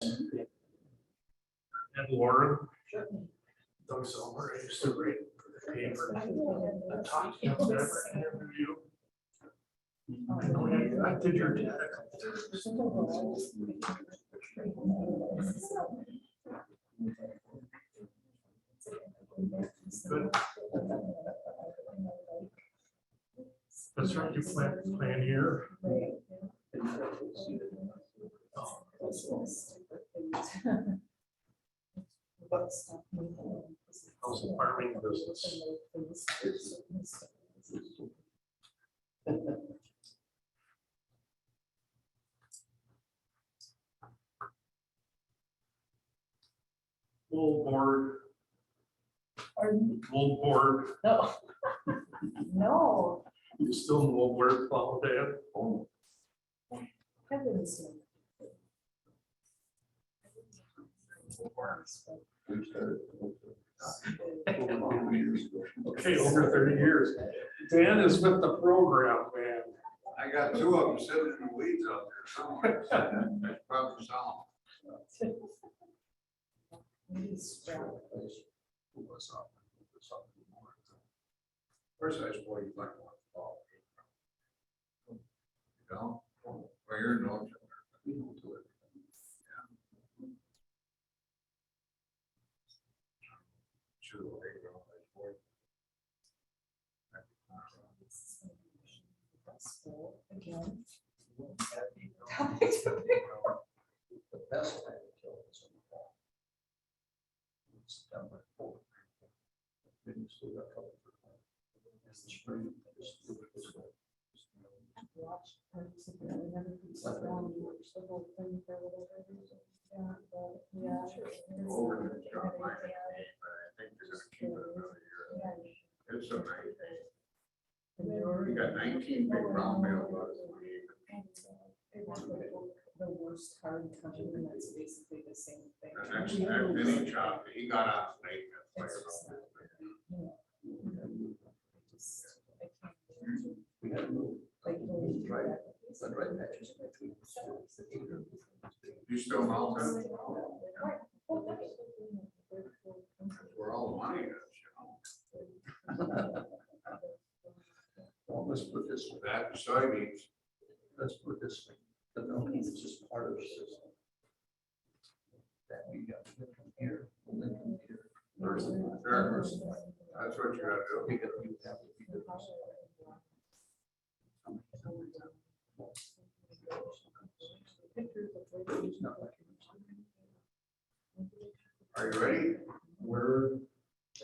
And Lauren. Doug Silver, I used to write for the paper. I talked to him never interview. I did your dad a couple times. Good. That's right, you plan here. Oh. How's the farming business? Full board. Full board. No. No. You still in full board, follow that? Oh. Heavens. Okay, over 30 years. Dan is with the program, man. I got two of them sitting in the weeds out there somewhere. That's probably some. First, I suppose you might want to follow. You know, where you're no. We don't do it. Again. The best time to kill is in the fall. September 4th. Then you still got a couple for in the spring. Watch, participate, I never could sit down and watch the whole thing for whatever reason. Yeah, but, yeah. Over the job, but I think they're gonna keep it another year. It's so nice. We got 19 big brown bales. The worst hard country, and that's basically the same thing. The next mini chop, he got off late. It's just not fair. We had to move. Like, Right. But right matches between. You still mount them? Where all the money is, you know. Well, let's put this, That soybeans. let's put this thing, the milking is just part of the system. That we got to get from here, and then from here. Sure. That's what you gotta do. We got to have to be different. It's not like Are you ready? we're.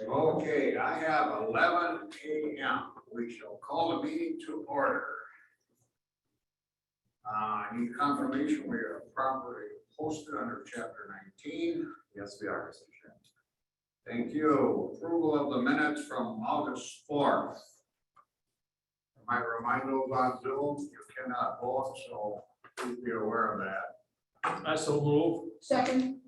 Okay, I have 11 a.m. We shall call the meeting to order. I need confirmation we are properly posted under chapter 19. Yes, we are, Mr. Chairman. Thank you. Approval of the minutes from August 4th. I might remind those on Zoom, you cannot vote, so please be aware of that. I so move. Second.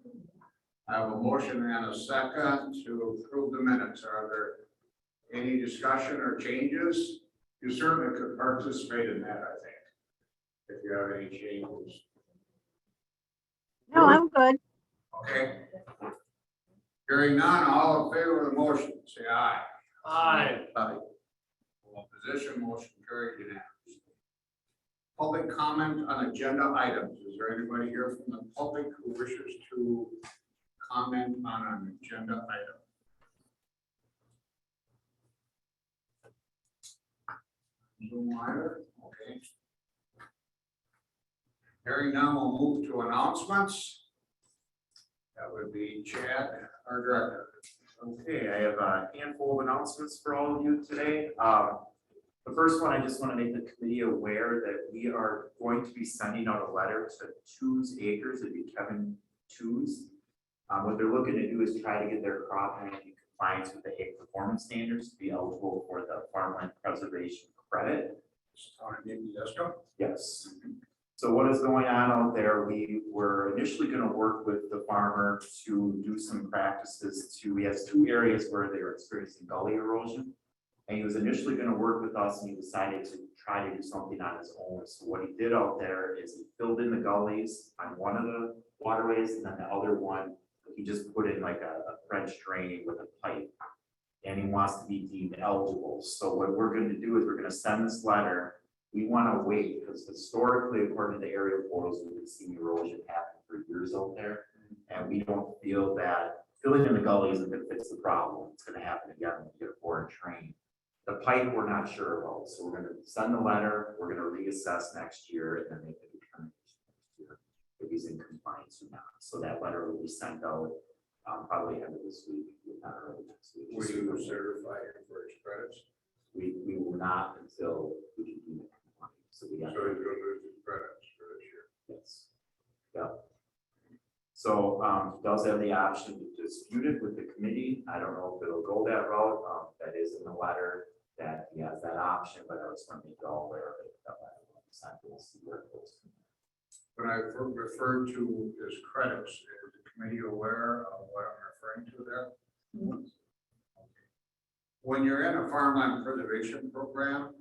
I have a motion and a second to approve the minutes. Are there any discussion or changes? You certainly could participate in that, I think, if you have any changes. No, I'm good. Okay. Hearing none, all in favor of the motion, say aye. Aye. Opposition, motion carried unanimously. Public comment on agenda items. Is there anybody here from the public who wishes to comment on an agenda item? Zoom wire, okay. Hearing none, we'll move to announcements. That would be Chad, our director. Okay, I have a handful of announcements for all of you today. The first one, I just want to make the committee aware that we are going to be sending out a letter to Two's Acres, it'd be Kevin Two's. What they're looking to do is try to get their crop in compliance with the ag performance standards to be eligible for the farmland preservation credit. Yes. So what is going on out there? We were initially going to work with the farmer to do some practices he has two areas where they're experiencing gully erosion. And he was initially gonna work with us and he decided to try to do something on his own. So what he did out there is he filled in the gullies on one of the waterways and then the other one, he just put in like a French drain with a pipe. And he wants to be deemed eligible. So what we're going to do is we're going to send this letter. We want to wait because historically, according to the aerial photos, we've been seeing erosion happen for years out there. And we don't feel that filling in the gully isn't going to fix the problem. It's going to happen again when you get a foreign train. The pipe, we're not sure about. So we're going to send the letter. We're going to reassess next year and then make a determination next year if he's in compliance or not. So that letter will be sent out probably end of this week, if not early next week. Will you certify him for his credits? We will not until we can do it compliant. So we So have. he's gonna lose his credits for this year. Yes. Yep. So, does have the option to dispute it with the committee. I don't know if it'll go that route. That is in the letter that he has that option, but I just want to make you all aware of it. We'll see where it goes. When I referred to his credits, is the committee aware of what I'm referring to there? When you're in a farmland preservation program,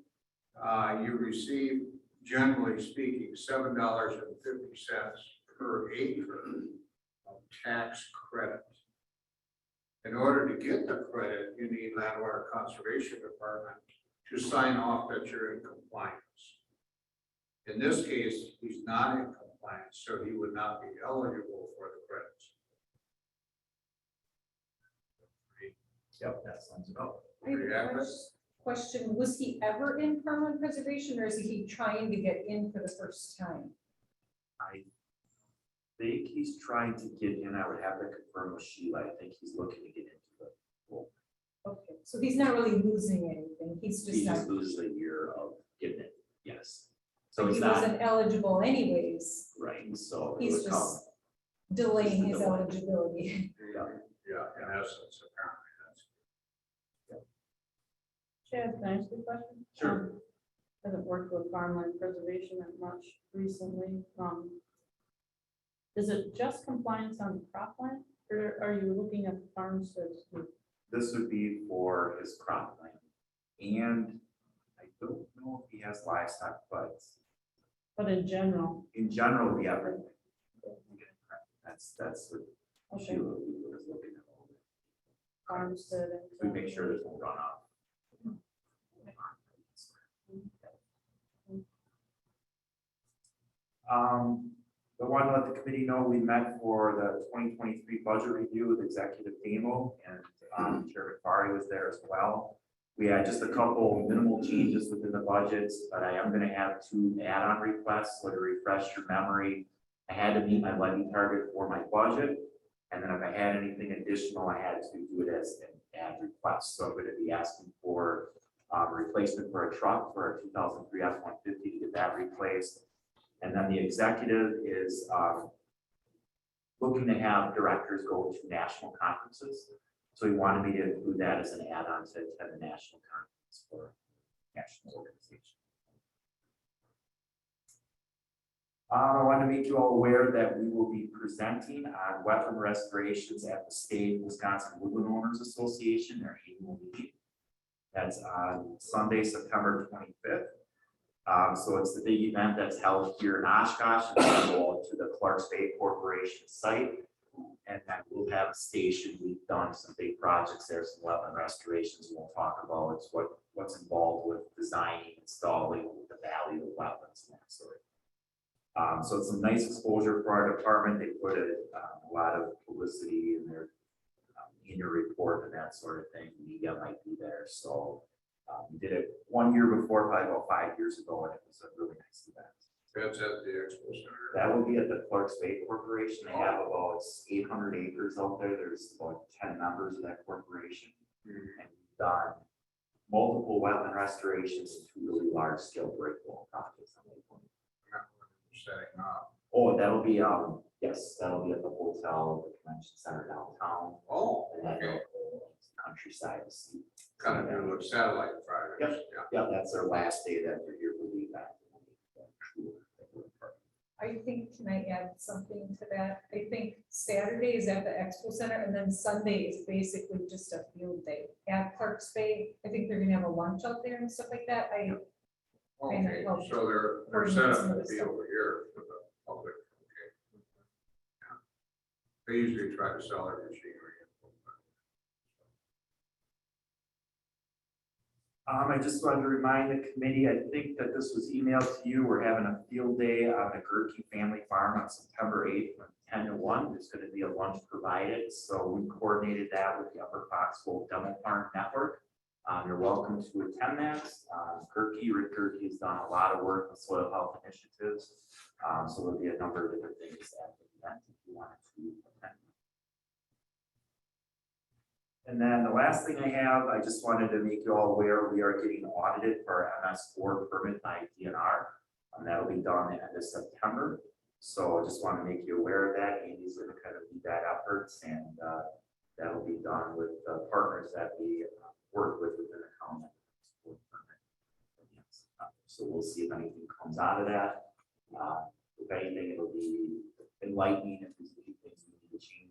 you receive, generally speaking, $7.50 per acre of tax credit. In order to get the credit, you need Land Water Conservation Department to sign off that you're in compliance. In this case, he's not in compliance, so he would not be eligible for the credits. Yep, that sounds about. I have a question, was he ever in farmland preservation or is he trying to get in for the first time? I think he's trying to get in. I would have to confirm with Sheila. I think he's looking to get into it. Okay, so he's not really losing anything, he's He just not, just loses a year of getting it. Yes. So he it's not wasn't eligible anyways, right. So it he's would come. just delaying his Delay. eligibility. Yeah. Yeah, in essence, apparently, Chad, can I ask you a question? Sure. Haven't worked with farmland preservation that much recently. Is it just compliance on cropland, or are you looking at the farmsteads? This would be for his cropland. And I don't know if he has livestock, but But in general, in general, yeah. That's what okay, Sheila was looking at. All that. farmstead. We make sure there's no runoff. The one let the committee know, we met for the 2023 budget review with Executive Demo and Chairman Fari was there as well. We had just a couple minimal changes within the budgets, but I am going to have 2 add-on requests. So to refresh your memory, I had to meet my levy target for my budget. And then if I had anything additional, I had to do it as an add request. So I'm going to be asking for replacement for a truck for a 2003 F-150 to get that replaced. And then the executive is looking to have directors go to national conferences. So he wanted me to include that as an add-on to attend the national conference for national organization. I want to make you all aware that we will be presenting on wetland restorations at the State Wisconsin Woodland Owners Association, their annual meeting. That's on Sunday, September 25th. So it's the big event that's held here in Oshkosh, and we'll go to the Clarks Bay Corporation site. And then we'll have a station. We've done some big projects there, some wetland restorations we'll talk about. It's what's involved with designing, installing, the value of wetlands and that sort of. So it's some nice exposure for our department. They put a lot of publicity in their annual report and that sort of thing. Media might be there. So we did it 1 year before, probably about 5 years ago, and it was a really nice event. that's at the Expo Center. That will be at the Clarks Bay Corporation. They have about 800 acres out there. There's about 10 members of that corporation. And we've done multiple wetland restorations and 2 really large scale breakwater projects. Setting up. Oh, that'll be, yes, that'll be at the hotel, the convention center downtown. Oh, And then okay. countryside. Kind of do a satellite project. Yeah, that's their last day that they're here for the event. I think, can I add something to that? I think Saturday is at the Expo Center and then Sunday is basically just a field day at Parks Bay. I think they're gonna have a lunch out there and stuff like that. Okay, so they're set up to be over here for the public, okay. Yeah. They usually try to sell their machinery. I just wanted to remind the committee, I think that this was emailed to you. We're having a field day on the Gerke Family Farm on September 8th from 10 to 1. There's going to be a lunch provided. So we coordinated that with the Upper Foxborough Demo Farm Network. You're welcome to attend that. Rick Gerke has done a lot of work with soil health initiatives. So there'll be a number of different things at the event if you wanted to attend. And then the last thing I have, I just wanted to make you all aware, we are getting audited for our MS4 permit by DNR. And that'll be done at the end of September. So I just want to make you aware of that. Andy's going to kind of lead that efforts, and that'll be done with the partners that we work with within the county. So we'll see if anything comes out of that. If anything, it'll be enlightening if there's any things we need to change.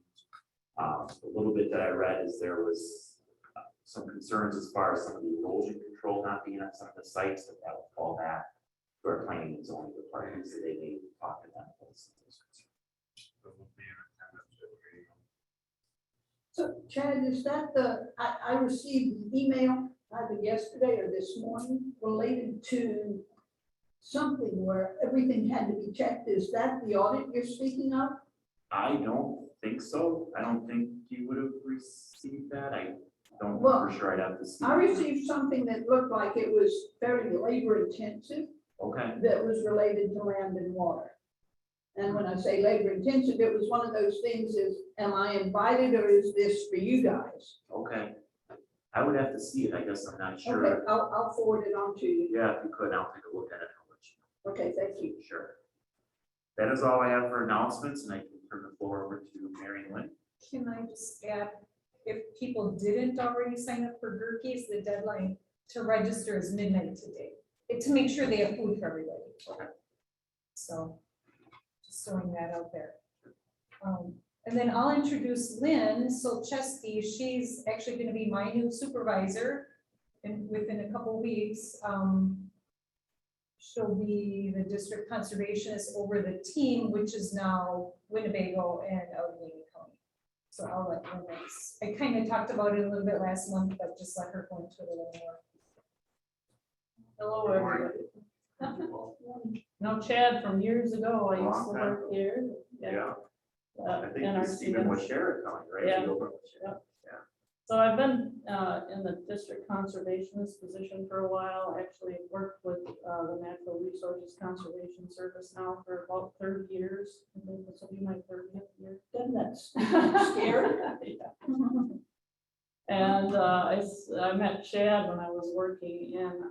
A little bit that I read is there was some concerns as far as some of the erosion control not being on some of the sites, that will fall back to our planning and zoning departments, so they may talk to them. So Chad, is that I received an email either yesterday or this morning related to something where everything had to be checked. Is that the audit you're speaking of? I don't think so. I don't think you would have received that. I don't know Well, for sure. I'd have to see. I received something that looked like it was very labor intensive, Okay, that was related to land and water. And when I say labor intensive, it was one of those things is, am I invited or is this for you guys? okay. I would have to see it. I guess I'm not sure. Okay, I'll forward it on to you. Yeah, if you could, I'll take a look at it. I'll let you Okay, thank you. know. Sure. That is all I have for announcements, and I can turn the floor over to Mary Lynn. Can I just add, if people didn't already sign up for Gerke's, the deadline to register is midnight today. To make sure they have food for everybody. Okay. So, just throwing that out there. And then I'll introduce Lynn Solcheski. She's actually gonna be my new supervisor within a couple of weeks. She'll be the district conservationist over the team, which is now Winnebago and Allegheny County. So I'll let Lynn, I kind of talked about it a little bit last month, but just let her go into it a little more. Hello, Good morning. everybody. No, Chad from years ago, I used Long to time. work here. Yeah. I think NRC. Stephen was Sheriff County, right? Yeah. You opened with Sheriff. So I've been in the district conservationist position for a while. Actually worked with the Natural Resources Conservation Service now for about 30 years. I think this will be my 30th year. Then that's Scary. And I met Chad when I was working in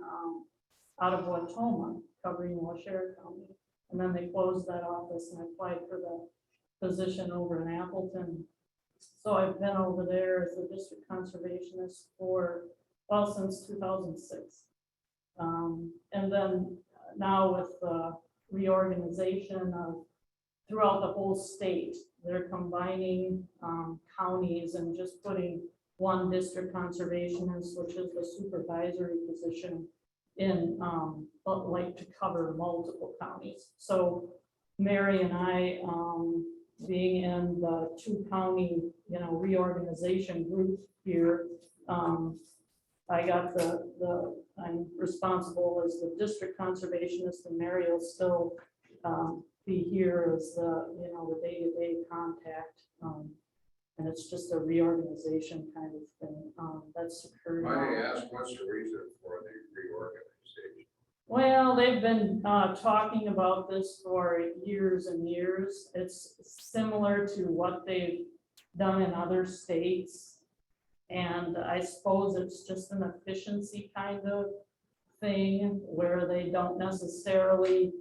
out of Watoma, covering Washington County. And then they closed that office and I applied for the position over in Appleton. So I've been over there as a district conservationist for, well, since 2006. And then now with the reorganization of throughout the whole state, they're combining counties and just putting one district conservationist, which is the supervisory position in, but like to cover multiple counties. So Mary and I, being in the 2-county, reorganization group here, I got I'm responsible as the district conservationist, and Mary will still be here as the day-to-day contact. And it's just a reorganization kind of thing that's occurred. Might I ask, what's the reason for the reorganization? Well, they've been talking about this for years and years. It's similar to what they've done in other states. And I suppose it's just an efficiency kind of thing where they don't necessarily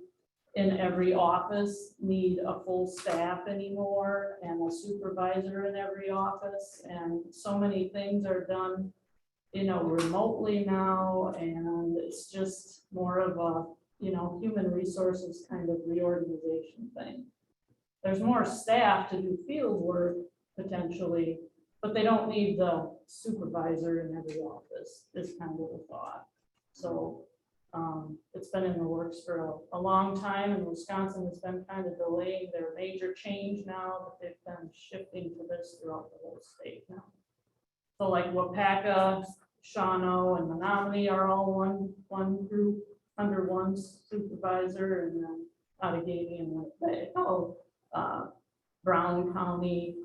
in every office need a full staff anymore and a supervisor in every office. And so many things are done remotely now, and it's just more of human resources kind of reorganization thing. There's more staff to do field work potentially, but they don't need the supervisor in every office, is kind of the thought. So it's been in the works for a long time, and Wisconsin has been kind of delaying their major change now, but they've been shifting to this throughout the whole state now. So like Wapaka, Shawano, and Menominee are all one group under one supervisor, and then Outagamie and Winnebago, Brown County,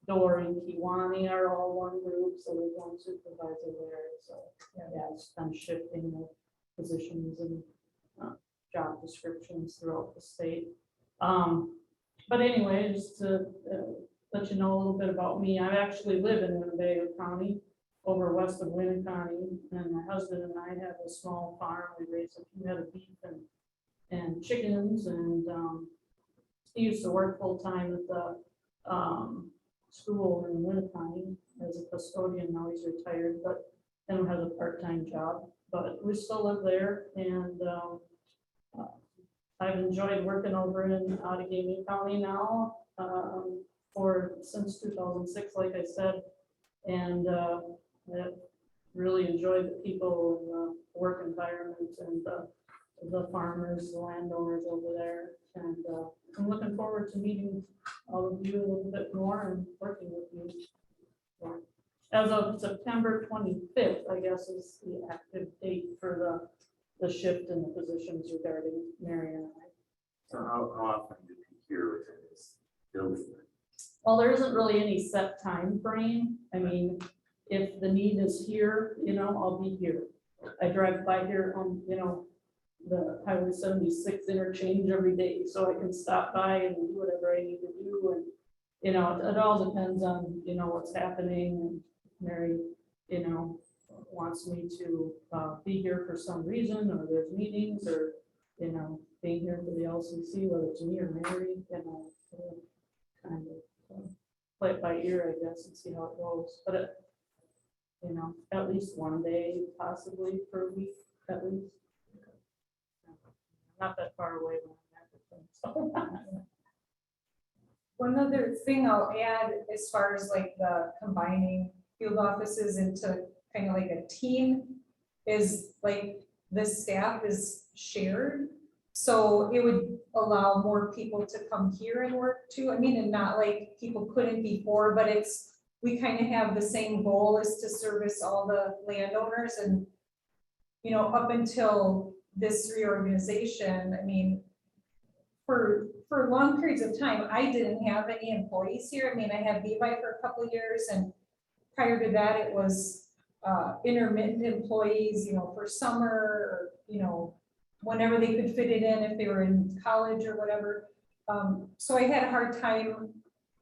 Door and Kewanee are all one group, so there's one supervisor there. So yeah, it's been shifting the positions and job descriptions throughout the state. But anyway, just to let you know a little bit about me, I actually live in Winnebago County, over west of Winnebago, and my husband and I have a small farm. We raise a few head of beef and chickens, and he used to work full-time at the school in Winnebago as a custodian. Now he's retired, but then has a part-time job. But we still live there, and I've enjoyed working over in Outagamie County now since 2006, like I said, and I've really enjoyed the people and the work environment and the farmers, the landowners over there, and I'm looking forward to meeting all of you a little bit more and working with you. So, as of September 25th, I guess, is the active date for the shift in the positions regarding Mary and I. So how often do you hear within this building? Well, there isn't really any set time frame. I mean, if the need is here, I'll be here. I drive by here on, the Highway 76 interchange every day, so I can stop by and do whatever I need to do. And, it all depends on, what's happening. And Mary, wants me to be here for some reason, or there's meetings, or, being here for the LCC, whether it's me or Mary, kind of play it by ear, I guess, and see how it goes. But, at least one day, possibly per week, at least. Not that far away when I'm at the thing. One other thing I'll add, as far as like the combining field offices into kind of like a team, is like the staff is shared. So it would allow more people to come here and work too. I mean, and not like people couldn't before, but we kind of have the same goal, is to service all the landowners. And, up until this reorganization, I mean, for long periods of time, I didn't have any employees here. I mean, I had Levi for a couple of years, and prior to that, it was intermittent employees, for summer, or, whenever they could fit it in, if they were in college or whatever. So I had a hard time,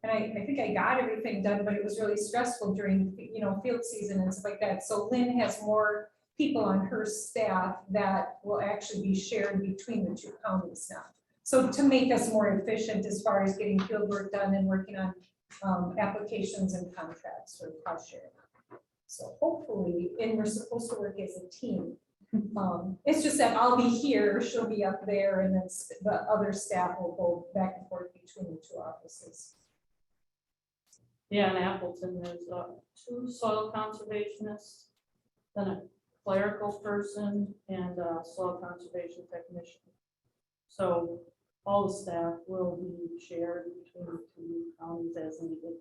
and I think I got everything done, but it was really stressful during, field season and stuff like that. So Lynn has more people on her staff that will actually be shared between the two counties now. So to make us more efficient as far as getting field work done and working on applications and contracts for cost sharing. So hopefully, and we're supposed to work as a team. It's just that I'll be here, she'll be up there, and then the other staff will go back and forth between the two offices. Yeah, in Appleton, there's 2 soil conservationists, then a clerical person, and a soil conservation technician. So all the staff will be shared between the 2 counties as needed.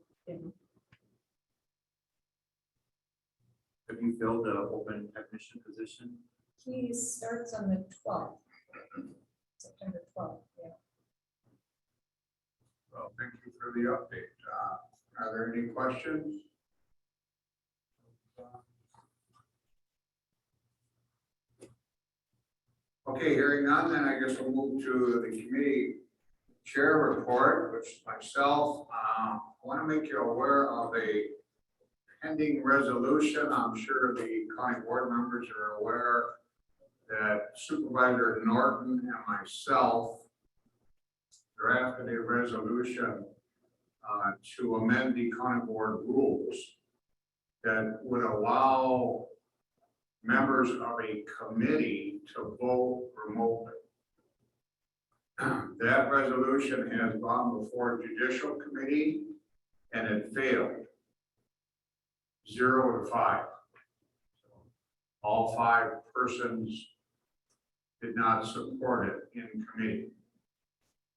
Have you filled the open technician position? He starts on the 12th, September 12th, yeah. Well, thank you for the update. Are there any questions? Okay, hearing none, then I guess we'll move to the committee chair report, which myself, I want to make you aware of a pending resolution. I'm sure the county board members are aware that Supervisor Norton and myself drafted a resolution to amend the county board rules that would allow members of a committee to vote remotely. That resolution has gone before judicial committee and it failed. 0 to 5. All 5 persons did not support it in committee.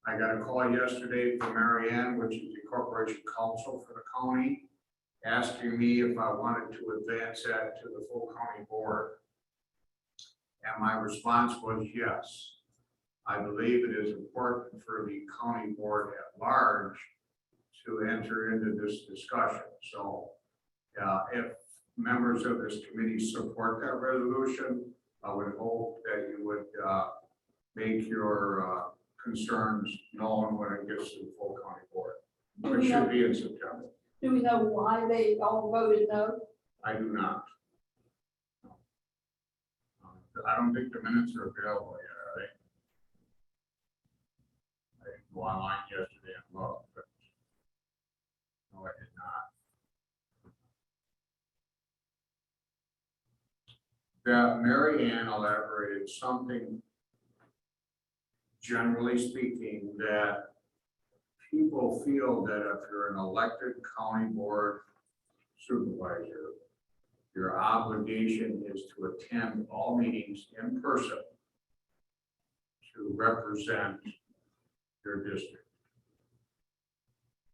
I got a call yesterday from Mary Ann, which is the corporation counsel for the county, asking me if I wanted to advance that to the full county board. And my response was yes. I believe it is important for the county board at large to enter into this discussion. So if members of this committee support that resolution, I would hope that you would make your concerns known when it gets to the full county board, which should be in September. Do we know why they all voted no? I do not. I don't think the minutes are available yet, are they? I didn't go online yesterday and look, but no, I did not. That Mary Ann elaborated something, generally speaking, that people feel that if you're an elected county board supervisor, your obligation is to attend all meetings in person to represent your district.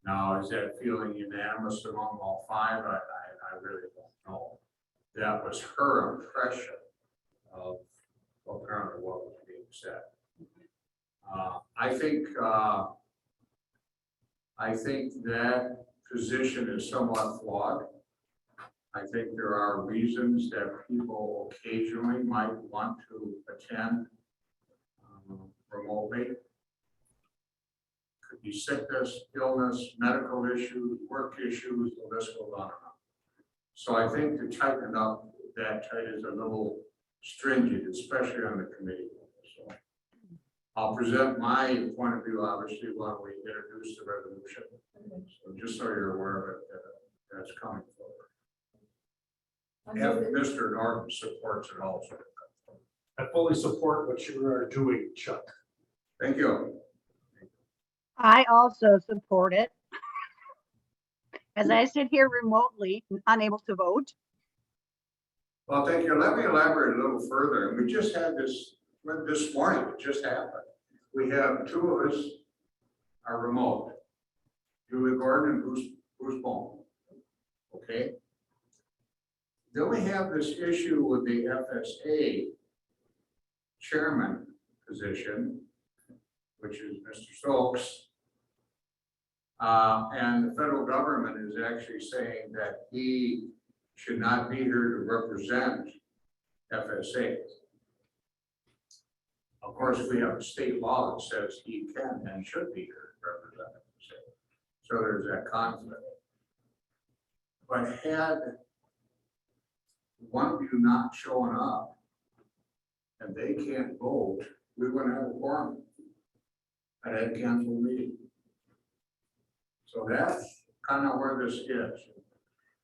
Now, is that feeling unanimous among all 5? I really don't know. That was her impression of apparently what was being said. I think that position is somewhat flawed. I think there are reasons that people occasionally might want to attend remotely. Could be sickness, illness, medical issues, work issues, the list goes on and on. So I think to tighten up that is a little stringent, especially on the committee. So I'll present my point of view, obviously, when we introduce the resolution. So just so you're aware of it, that's coming forward. If Mr. Norton supports it also. I fully support what you are doing, Chuck. Thank you. I also support it. As I sit here remotely, unable to vote. Well, thank you. Let me elaborate a little further. And we just had this morning, it just happened. We have 2 of us are remote. Julie Gordon and Bruce Bowman. Okay. Then we have this issue with the FSA chairman position, which is Mr. Stokes. And the federal government is actually saying that he should not be here to represent FSA. Of course, we have a state law that says he can and should be here to represent FSA. So there's that conflict. But had one of you not showing up and they can't vote, we wouldn't have a quorum. I'd have to cancel the meeting. So that's kind of where this is.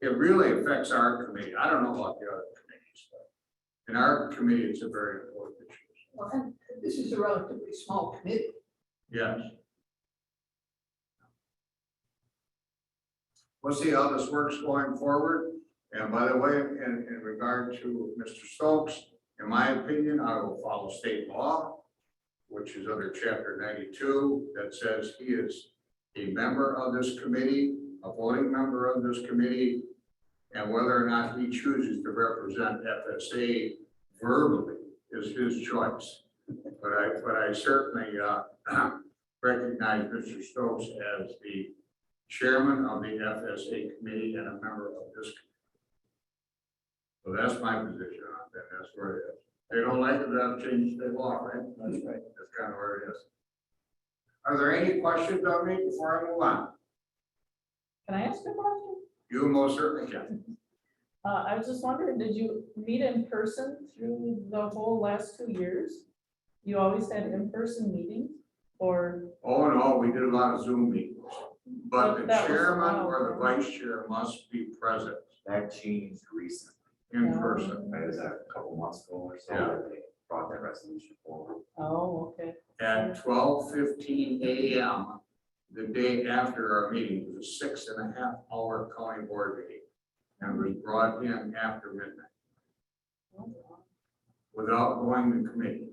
It really affects our committee. I don't know about the other committees, but in our committee, it's a very important issue. Well, and this is a relatively small committee. Yes. We'll see how this works going forward. And by the way, in regard to Mr. Stokes, in my opinion, I will follow state law, which is under Chapter 92, that says he is a member of this committee, a voting member of this committee, and whether or not he chooses to represent FSA verbally is his choice. But I certainly recognize Mr. Stokes as the chairman of the FSA committee and a member of this committee. So that's my position on that. That's where it is. They don't like it, they'll change state law, right? That's right. That's kind of where it is. Are there any questions of me before I move on? Can I ask a question? You most certainly can. I was just wondering, did you meet in person through the whole last 2 years? You always had in-person meetings, or? Oh, no, we did a lot of Zoom meetings. But the That was a chairman while or the ago. vice chair must be present. That changed recently. in person It was a couple months ago or so Yeah. that they brought that resolution forward. Oh, okay. at 12:15 a.m. the day after our meeting. It was a 6.5-hour county board meeting and was brought in after midnight without going to committee.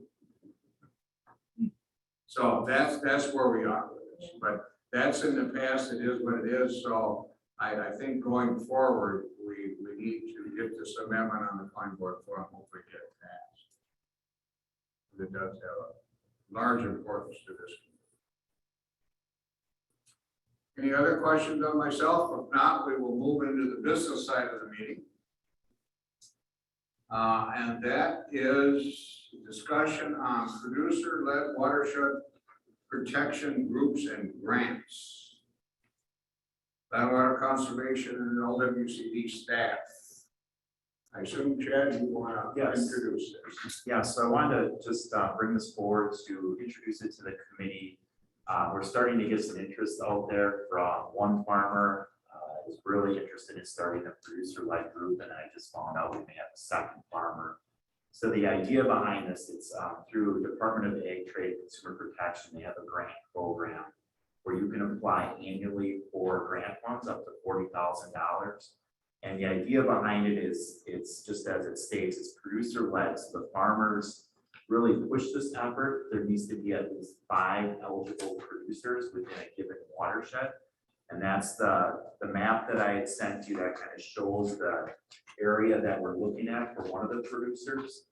So that's where we are with this, but that's in the past, it is what it is, so I think going forward, we need to get this amendment on the county board for, and hopefully get it passed. It does have a large importance to this. Any other questions on myself? If not, we will move into the business side of the meeting. And that is discussion on producer-led watershed protection groups and grants. Water Conservation and LWCD staff. I assume, Chad, you want to Yes. introduce this? Yeah, so I wanted to just bring this forward to introduce it to the committee. We're starting to get some interest out there from one farmer. Was really interested in starting a producer-led group, and I just found out we may have a second farmer. So the idea behind this, it's through Department of Ag, Trade, and Consumer Protection. They have a grant program where you can apply annually for grant funds up to $40,000. And the idea behind it is, it's just as it states, it's producer-led, so the farmers really push this effort. There needs to be at least 5 eligible producers within a given watershed. And that's the map that I had sent you that kind of shows the area that we're looking at for one of the producers.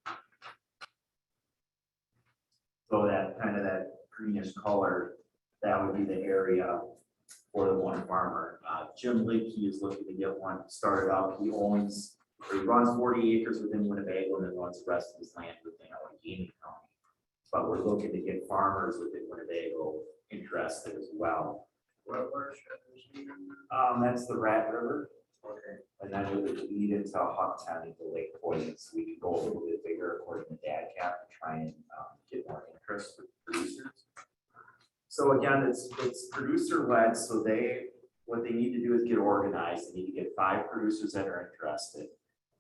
So that kind of that greenish color, that would be the area for the one farmer. Jim Leakey is looking to get one started up. He runs 40 acres within Winnebago and then runs the rest of his land within Allegheny County. But we're looking to get farmers within Winnebago interested as well. What watershed is needed? That's the Rat River, Okay. and then it would lead into Hucktown into Lake Poison, so we can go a little bit bigger according to DADCAP to try and get more interest with producers. So again, it's producer led, so what they need to do is get organized. They need to get 5 producers that are interested,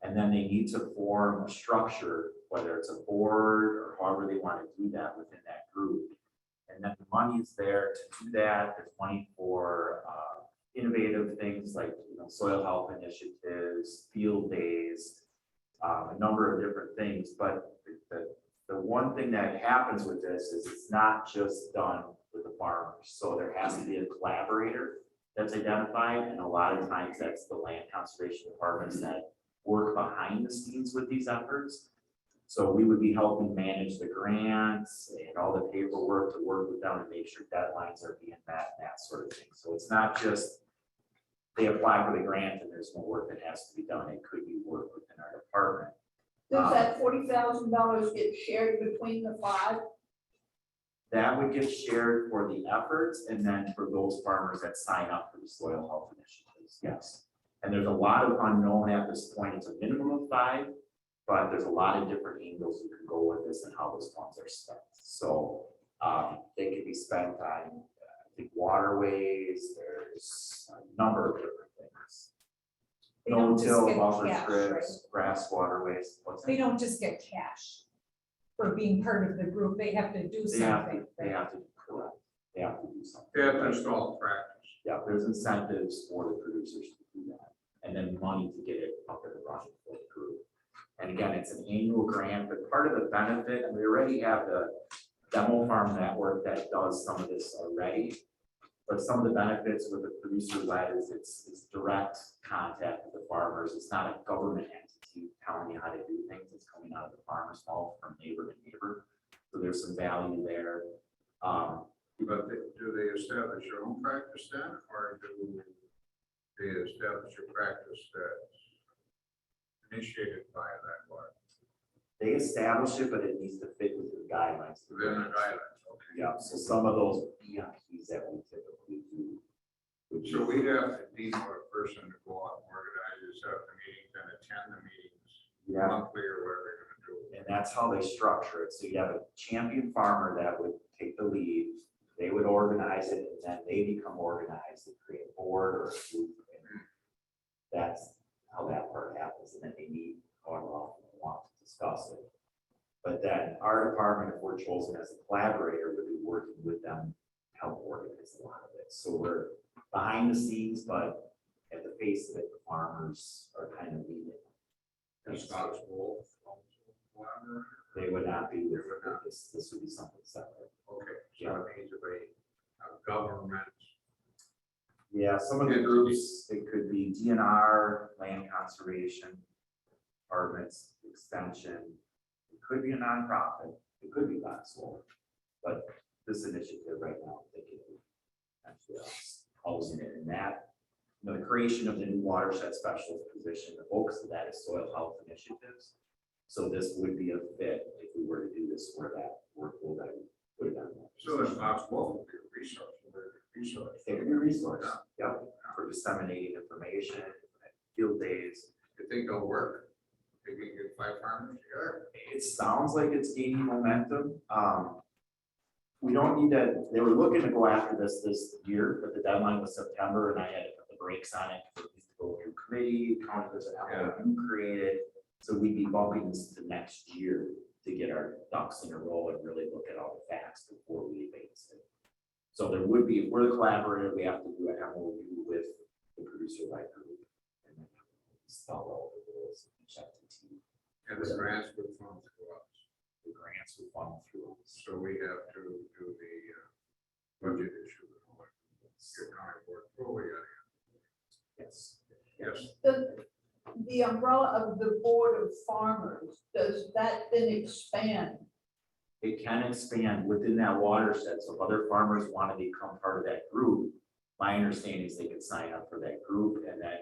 and then they need to form a structure, whether it's a board or however they want to do that within that group. And then the money is there to do that. There's money for innovative things like soil health initiatives, field days, a number of different things. But the one thing that happens with this is it's not just done with the farmers. So there has to be a collaborator that's identified, and a lot of times that's the land conservation departments that work behind the scenes with these efforts. So we would be helping manage the grants and all the paperwork to work with them and make sure deadlines are being met and that sort of thing. So it's not just they apply for the grant and there's no work that has to be done. It could be work within our department. Does that $40,000 get shared between the 5? That would get shared for the efforts and then for those farmers that sign up for the soil health initiatives, yes. And there's a lot of unknown at this point. It's a minimum of 5. But there's a lot of different angles you can go with this and how those funds are spent. So they can be spent on, I think, waterways. There's a number of different things. They don't just No-till, get buffer cash, strips, grass waterways. What's that? They don't just get cash for being part of the group. They have to do They have something. to, correct. They have to do something. They have to install practice. Yeah, there's incentives for the producers to do that. And then money to get it up and running for the group. And again, it's an annual grant, but part of the benefit, and we already have the demo farm network that does some of this already. But some of the benefits with the producer led is it's direct contact with the farmers. It's not a government entity telling you how to do things. It's coming out of the farmer's mouth from neighbor to neighbor. So there's some value there. But do they establish their own practice then, or do they establish a practice that's initiated by that board? They establish it, but it needs to fit with the guidelines. Within the guidelines, okay. Yeah, so some of those BMPs that we typically do. would So be- we have to deem a person to go out and organize this at the meetings and attend the meetings Yeah, monthly or whatever they're gonna do. and that's how they structure it. So you have a champion farmer that would take the lead. They would organize it, and then they become organized and create a board or a group. And that's how that part happens. And then they meet however often we want to discuss it. But then our department, if we're chosen as a collaborator, would be working with them to help organize a lot of it. So we're behind the scenes, but at the face of it, the farmers are kind of leading. And Scottish Wolf, collaborator. They would not be with this would be something separate. Okay, so it means a government. Yeah, some of the groups, it could be DNR, land conservation, departments, extension. It could be a nonprofit, it could be Gospel, but this initiative right now, I'm thinking actually housing it in that. You know, the creation of the new watershed specialist position, the focus of that is soil health initiatives. So this would be a fit if we were to do this for that work will that we put it on. So it's Scottish Wolf would be a resource. It could be a resource, yeah, for disseminating information, field days. You think they'll work? Think we can get 5 farmers together? It sounds like it's gaining momentum. We don't need to, they were looking to go after this year, but the deadline was September and I had to put the brakes on it. For it to go through committee, county, there's an MOU created. So we'd be bumping this to next year to get our ducks in a row and really look at all the facts before we advance it. So there would be, if we're the collaborator, we have to do an MOU with the producer by group. And then install all the rules and check the team. And the grants would fund through us. The grants would funnel through us. So we have to do the budget issue. Your county board, oh, we got Yes. Yes. The umbrella of the Board of Farmers, does that then expand? It can expand within that watershed. So if other farmers want to become part of that group, my understanding is they could sign up for that group and then,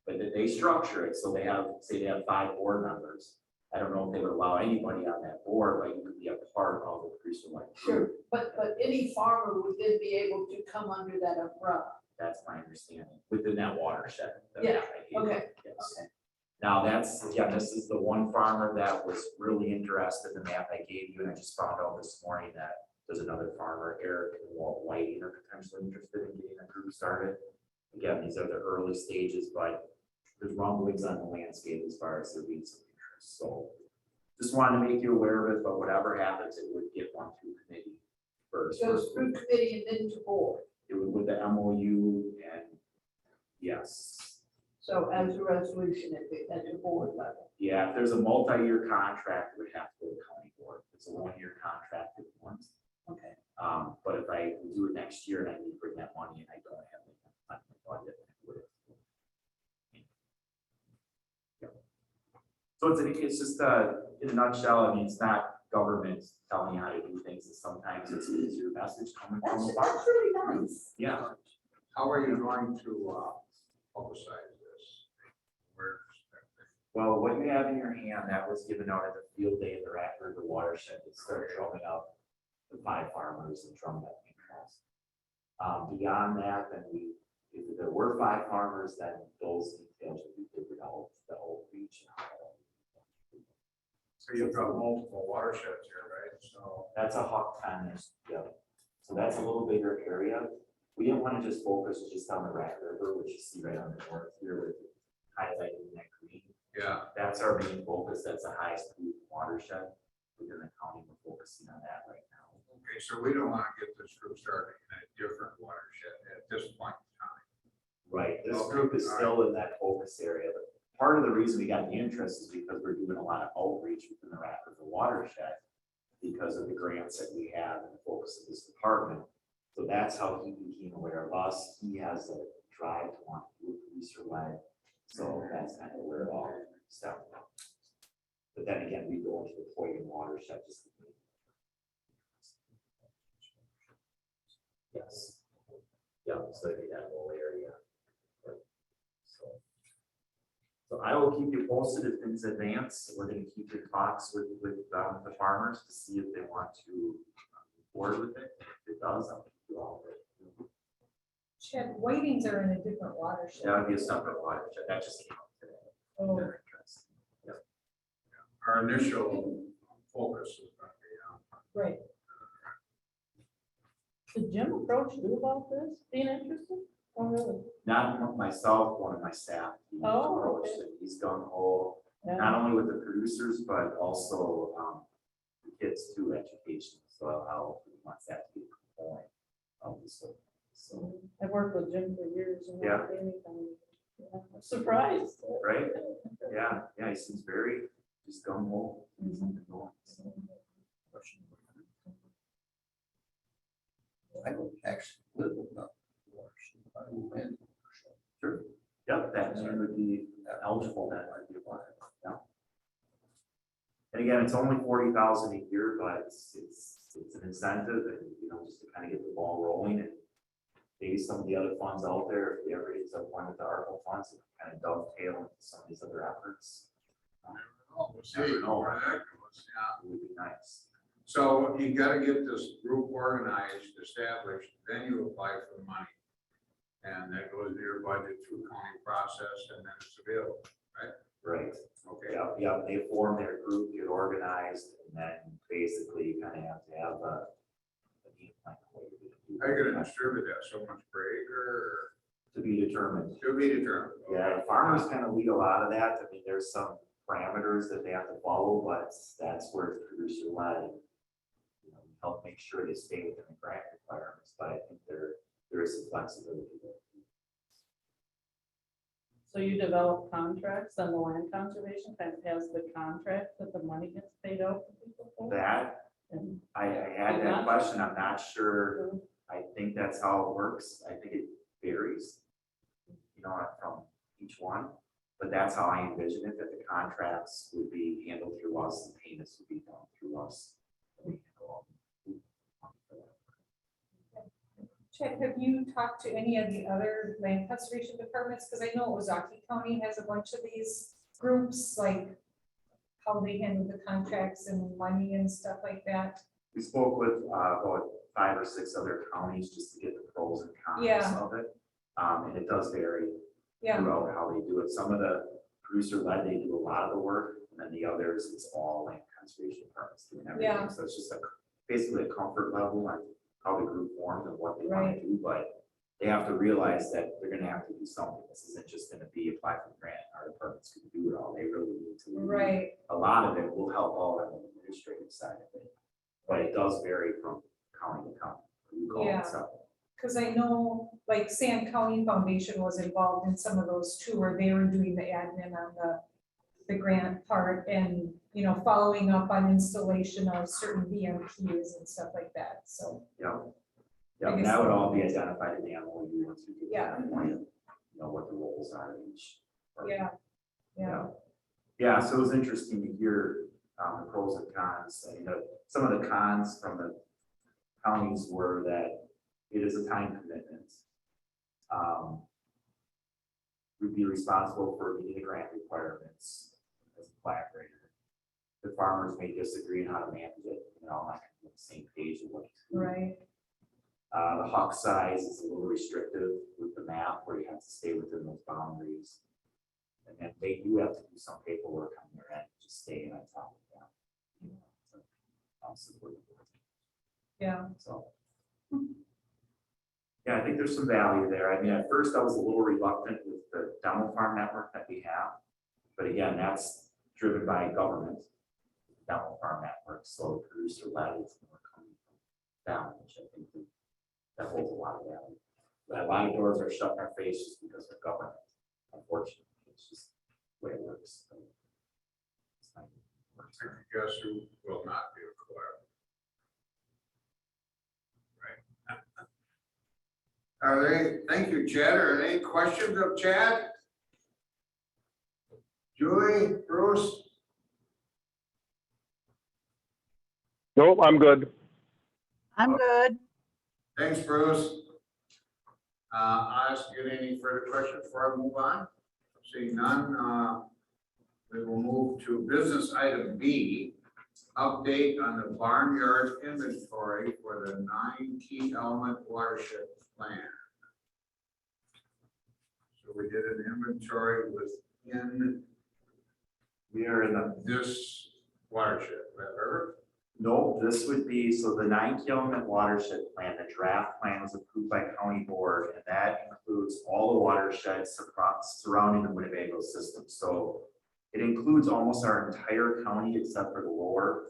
but that they structure it. So they have, say they have 5 board members. I don't know if they would allow anybody on that board, but you could be a part of the producer like group. Sure, but any farmer would then be able to come under that umbrella. That's my understanding, within that watershed. that Yeah, I gave you. okay, Yes. okay. Now that's, again, this is the one farmer that was really interested in the map I gave you, and I just found out this morning that there's another farmer, Eric and Walt Whiting, are potentially interested in getting a group started. Again, these are the early stages, but there's rumblings on the landscape as far as there being some interest. So just wanted to make you aware of it, but whatever happens, it would get one through committee first. Goes through committee and then to board. It would with the MOU and yes. So as a resolution at the board level. Yeah, if there's a multi-year contract, it would have to go to county board. It's a 1-year contract at once. Okay. But if I do it next year and I need to bring that money and I don't have it on my budget, I would have. Yeah. So it's just in a nutshell, I mean, it's not government telling you how to do things, and sometimes it's your message coming from the farm. That's really nice. Yeah. How are you going to publicize this? Where? Well, what you have in your hand, that was given out at the field day in the Rat River watershed, it started drumming up the 5 farmers and drum that interest. Beyond that, then if there were 5 farmers, then those details would be figured out, the whole reach. So you've got multiple watersheds here, right? So. That's a Hawk 10, yeah. So that's a little bigger area. We didn't want to just focus just on the Rat River, which you see right on the north here with highlighted in that green. Yeah. That's our main focus. That's the highest polluted watershed within the county. We're focusing on that right now. Okay, so we don't want to get this group started in a different watershed at this point in time. Right, this Okay, group is all still in that focus area, but part of the reason we got the interest is because we're doing a lot of outreach within the Rat River watershed because of the grants that we have and the focus of this department. So that's how he became aware of us. He has a drive to want to do producer led. So that's kind of where it all started. But then again, we go into the Poison watershed just. Yes. Yeah, so it'd be that whole area. So I will keep you posted if things advance. We're gonna keep in talks with the farmers to see if they want to move forward with it. If it does, I'll keep you all of it. Chad, Whitings are in a different watershed. That would be a separate watershed. That just came up today. Oh. They're interested. Yep. Our initial focus is going to be on. Right. Did Jim approach you about this, being interested? Oh, really? Not myself, one of my staff. He Oh, approached okay. it. He's gung ho. not only with the producers, but also, the kids through education, soil health, we want that to be a component of the school. So, I've worked with Jim for years. And Yeah. I'm surprised. right? Yeah, he seems very just gung ho. I don't actually live with nothing. I move in. Sure. Yep, that would be eligible, that might be applied, yeah. And again, it's only 40,000 a year, but it's an incentive and, just to kind of get the ball rolling and maybe some of the other funds out there, if we ever ends up one with the ARPA funds, it can kind of dovetail into some of these other efforts. We'll see Never know. where that goes, yeah. It would be nice. So you gotta get this group organized, established, then you apply for the money. And that goes to your budget through county process and then it's available, Right. okay? Yeah, they form their group, get organized, and then basically you kind of have to have a meeting plan. What you're gonna do. How you gonna distribute that, so much per acre, To be determined. or to be determined? Yeah, the farmers kind of lead a lot of that. I mean, there's some parameters that they have to follow, but that's where it's producer led. Help make sure they stay within the grant requirements, but I think there is some flexibility there. So you develop contracts, then the land conservation kind of has the contract that the money gets paid out to people for? That, And I had that question, I'm not sure, I think that's how it works, I think it varies, from each one, but that's how I envision it, that the contracts would be handled through us, and payments would be done through us. Chad, have you talked to any of the other land conservation departments? Because I know Ozaki County has a bunch of these groups, like how they handle the contracts and money and stuff like that. We spoke with about 5 or 6 other counties just to get the pros and cons Yeah. of it. And it does vary Yeah, throughout how they do it. Some of the producer led, they do a lot of the work, and then the others, it's all land conservation departments doing everything. Yeah. So it's just basically a comfort level on how the group formed and what they want Right. to do, but they have to realize that they're gonna have to do something. This isn't just gonna be apply for the grant, our department's gonna do it all. They really need to. lead. right, A lot of it will help all on the administrative side of it, but it does vary from county to county. We call it Yeah. separate. because I know like Sand County Foundation was involved in some of those too, where they were doing the admin on the grant part and, following up on installation of certain VMPs and stuff like that, so. Yeah. I Yeah, guess that would so. all be identified in the MOU once we get to Yeah. that point, what the roles are in each. Yeah, yeah, Yeah, so it was interesting to hear the pros and cons. I mean, some of the cons from the counties were that it is a time commitment. We'd be responsible for meeting the grant requirements as a collaborator. The farmers may disagree on how to manage it, not on the same page of what to do. right, The huck size is a little restrictive with the map where you have to stay within those boundaries. And then they do have to do some paperwork on their end, just staying on top of that. yeah, So. Yeah, I think there's some value there. I mean, at first I was a little reluctant with the demo farm network that we have. But again, that's driven by government, demo farm network, so producer led is more coming from down, which I think that holds a lot of value. But a lot of doors are shut in our face just because of government, unfortunately. It's just the way it works. So, it's not- Guess who will not be a collaborator? Right. Are they, thank you, Chad. Are there any questions of Chad? Julie, Bruce? Nope, I'm I'm good. Thanks, Bruce. I'll ask you any further questions before I move on. Seeing none, we will move to business item B, update on the barnyard inventory for the 9 key element watershed plan. So we did an inventory within We are in the this watershed, remember? No, this would be, so the 9 kilometer watershed plan, the draft plan was approved by county board, and that includes all the watersheds surrounding the Winnebago system. So It includes almost our entire county except for the lower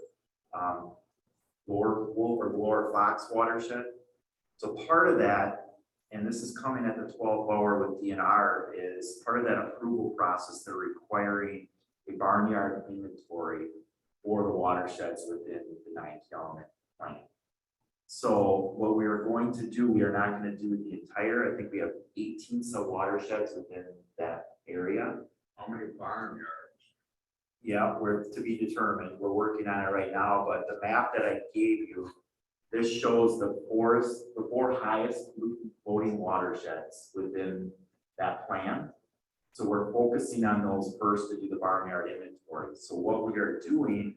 Wolf or lower Fox watershed. So part of that, and this is coming at the 12th hour with DNR, is part of that approval process. They're requiring a barnyard inventory for the watersheds within the 9 element plan. So what we are going to do, we are not going to do the entire, I think we have 18 sub watersheds within that area. How many barnyards? Yeah, we're to be determined. We're working on it right now, but the map that I gave you, this shows the four highest floating watersheds within that plan. So we're focusing on those first to do the barnyard inventory. So what we are doing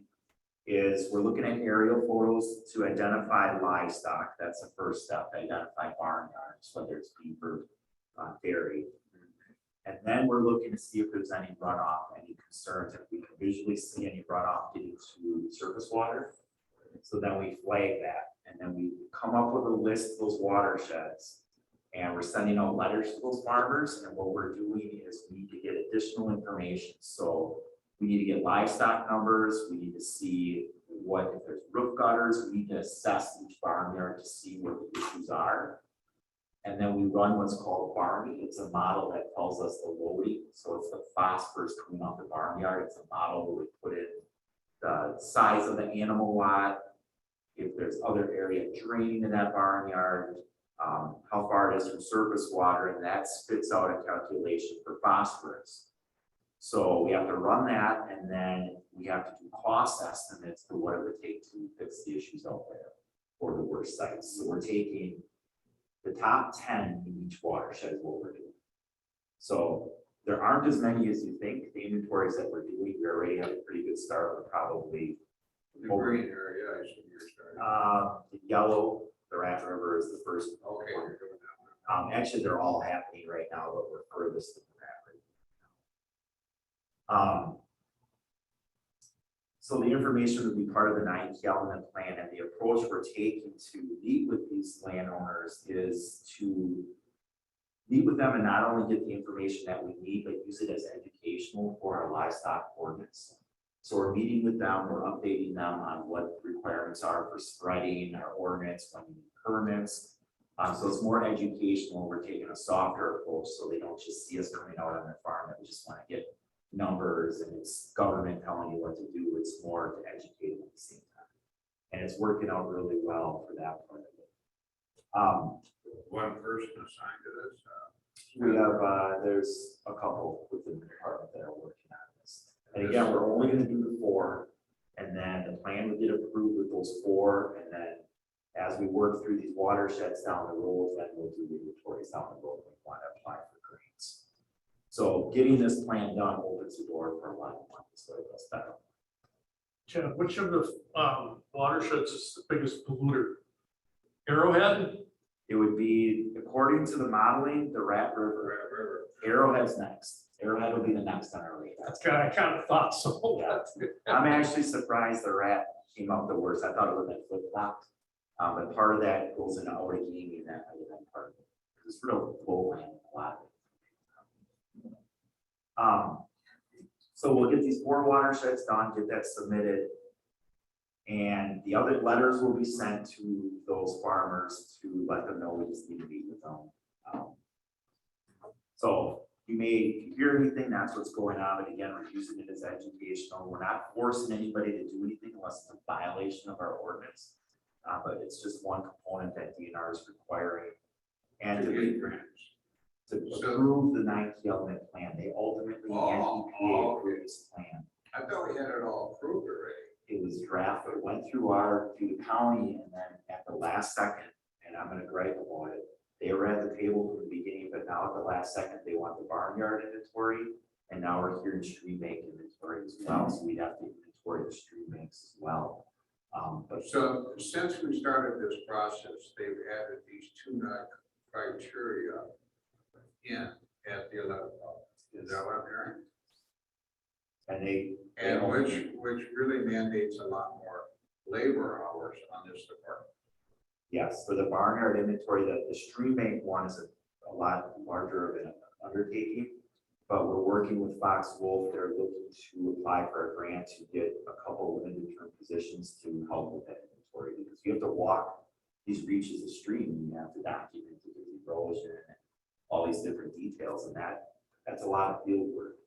is we're looking at aerial photos to identify livestock. That's the first step, to identify barnyards, whether it's beaver, dairy. And then we're looking to see if there's any runoff, any concerns, if we can visually see any runoff getting to surface water. So then we flag that, and then we come up with a list of those watersheds, and we're sending out letters to those farmers. And what we're doing is we need to get additional information. So we need to get livestock numbers. We need to see what, if there's roof gutters, we need to assess each barnyard to see what the issues are. And then we run what's called Barney. It's a model that tells us the loading. So it's the phosphorus coming off the barnyard. It's a model where we put in the size of the animal lot, if there's other area draining in that barnyard, how far it is from surface water, and that spits out a calculation for phosphorus. So we have to run that, and then we have to do cost estimates for what it would take to fix the issues out there for the worst sites. So we're taking the top 10 in each watershed is what we're doing. So there aren't as many as you think. The inventories that we're doing, we already have a pretty good start. We're probably The green area, I assume you're starting. the yellow, the Rat River is the first. Okay, you're doing that one. Actually, they're all happening right now, but we're furthest in the Rat River. So the information would be part of the 9 key element plan, and the approach we're taking to meet with these landowners is to meet with them and not only get the information that we need, but use it as educational for our livestock ordinance. So we're meeting with them, we're updating them on what the requirements are for spreading our ordinance, when we need permits. So it's more educational. We're taking a softer approach, so they don't just see us coming out on their farm and we just want to get numbers and it's government telling you what to do. It's more to educate them at the same time. And it's working out really well for that part of it. One person assigned to this. We have, there's a couple within the department that are working on this. And again, we're only gonna do the 4, and then the plan would get approved with those 4, and then as we work through these watersheds down the road, then we'll do inventories down the road when we want to apply for grants. So getting this plan done opens the door for a lot of money, so that's better. Chad, which of the watersheds is the biggest polluter? Arrowhead? It would be, according to the modeling, the Rat River. Arrowhead's next. Arrowhead will be the next on our radar. I kind of thought so. I'm actually surprised the Rat came up the worst. I thought it would have been flip-flopped. But part of that goes into our gaming, that might have been part of it. It's real low land, a lot of it. So we'll get these 4 watersheds done, get that submitted. And the other letters will be sent to those farmers to let them know we just need to meet with them. So you may hear anything, that's what's going on, but again, we're using it as educational. We're not forcing anybody to do anything unless it's a violation of our ordinance. But it's just one component that DNR is requiring. And to approve the 9 key element plan, they ultimately, the EPA approved this plan. I thought we had it all approved already. It was drafted, it went through the county, and then at the last second, and I'm gonna gripe about it, they were at the table from the beginning, but now at the last second, they want the barnyard inventory, and now we're hearing stream bank inventory as well, so we'd have to inventory the stream banks as well. So since we started this process, they've added these 2 criteria in at the 11th. Is that what I'm hearing? And which really mandates a lot more labor hours on this department. yes, for the barnyard inventory, the stream bank one is a lot larger of an undertaking. But we're working with Fox Wolf. They're looking to apply for a grant to get a couple of limited term positions to help with that inventory, because you have to walk these reaches of stream and you have to document the erosion and all these different details, and that's a lot of field work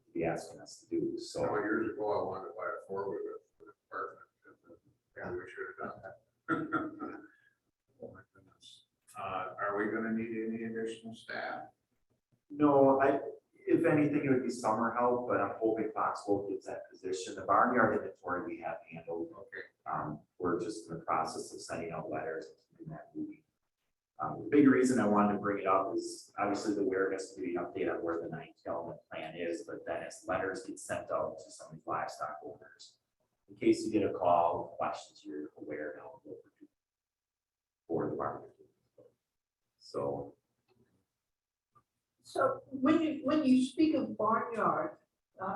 to be asking us to do. So Several years ago, I wanted to buy a four-wheeler for the department. Yeah, we should have done that. Oh my goodness. Are we gonna need any additional staff? no, if anything, it would be summer help, but I'm hoping Fox Wolf gets that position. The barnyard inventory we have handled. Okay. We're just in the process of sending out letters and keeping that moving. The big reason I wanted to bring it up is obviously the awareness to be an update on where the 9-element plan is, but then as letters get sent out to some of these livestock owners, in case you get a call, questions, you're aware now of what we're doing for the barnyard. So So when you speak of barnyard,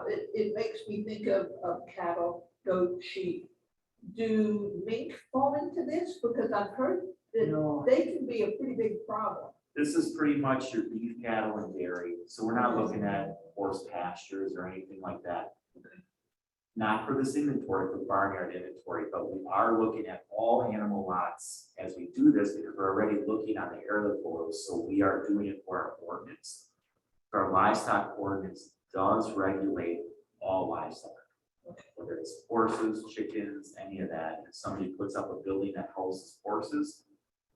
it makes me think of cattle, goat, sheep. Do mink fall into this? Because I've heard No. that they can be a pretty big problem. this is pretty much your beef cattle and dairy, so we're not looking at horse pastures or anything like that. Not for this inventory, for the barnyard inventory, but we are looking at all animal lots as we do this, because we're already looking on the aerial photos, so we are doing it for our ordinance. Our livestock ordinance does regulate all livestock, whether it's horses, chickens, any of that. If somebody puts up a building that houses horses,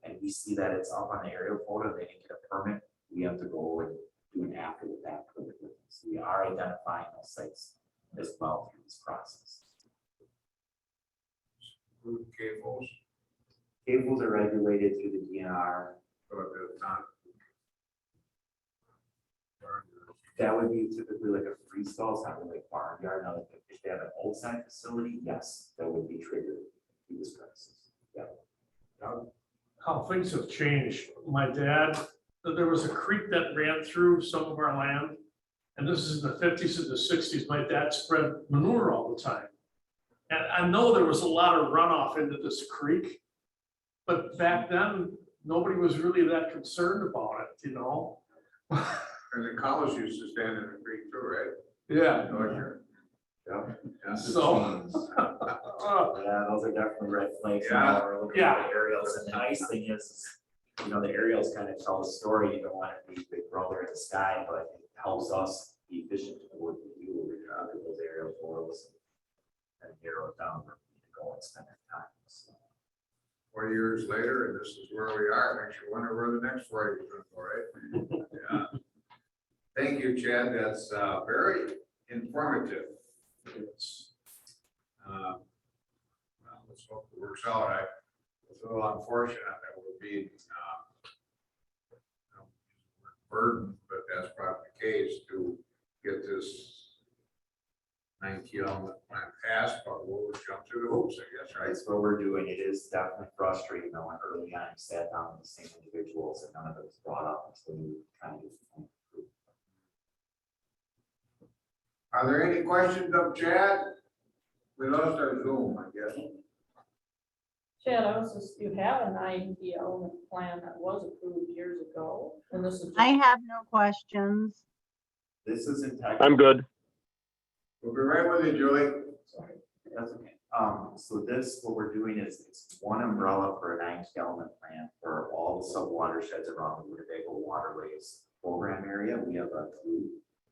and we see that it's up on the aerial photo, they didn't get a permit, we have to go and do an after the fact permit. So we are identifying those sites as well through this process. Food cables, Cables are regulated through the DNR. but it's not. That would be typically like a freestall, it's not really like barnyard. Now, if they have an outside facility, yes, that would be triggered through this process. Yeah. How things have changed. My dad, there was a creek that ran through some of our land. And this is in the 50s and the 60s. My dad spread manure all the time. And I know there was a lot of runoff into this creek. But back then, nobody was really that concerned about it, you know? And the cows used to stand in the creek too, right? Yeah. Yeah. So. Yeah, those are definitely red flags. Yeah. Now we're looking at the aerials, and the nice thing is, you know, the aerials kind of tell the story. You don't want to be big brother in the sky, but it helps us be efficient in the work we do. We look at those aerial photos and narrow it down where we need to go and spend our time. So, 4 years later, and this is where we are, makes you wonder where the next 4 years is going to go, right? Yeah. Thank you, Chad, that's very informative. Well, let's hope it works out. It's a little unfortunate that we're being burdened, but that's probably the case to get this 9-element plan passed, but we'll jump through the hoops, I guess, right? that's what we're doing. It is definitely frustrating though, when early on, we sat down with the same individuals and none of it was brought up until we kind of get the plan approved. Are there any questions of Chad? We lost our Zoom, I guess. Chad, you have a 9-element plan that was approved years ago, and this is. I have no questions. This is in tech. I'm good. We'll be right with you, Julie. Sorry, that's okay. So this, what we're doing is it's one umbrella for a 9-element plan for all the sub watersheds around the Winnebago waterways program area. We have a group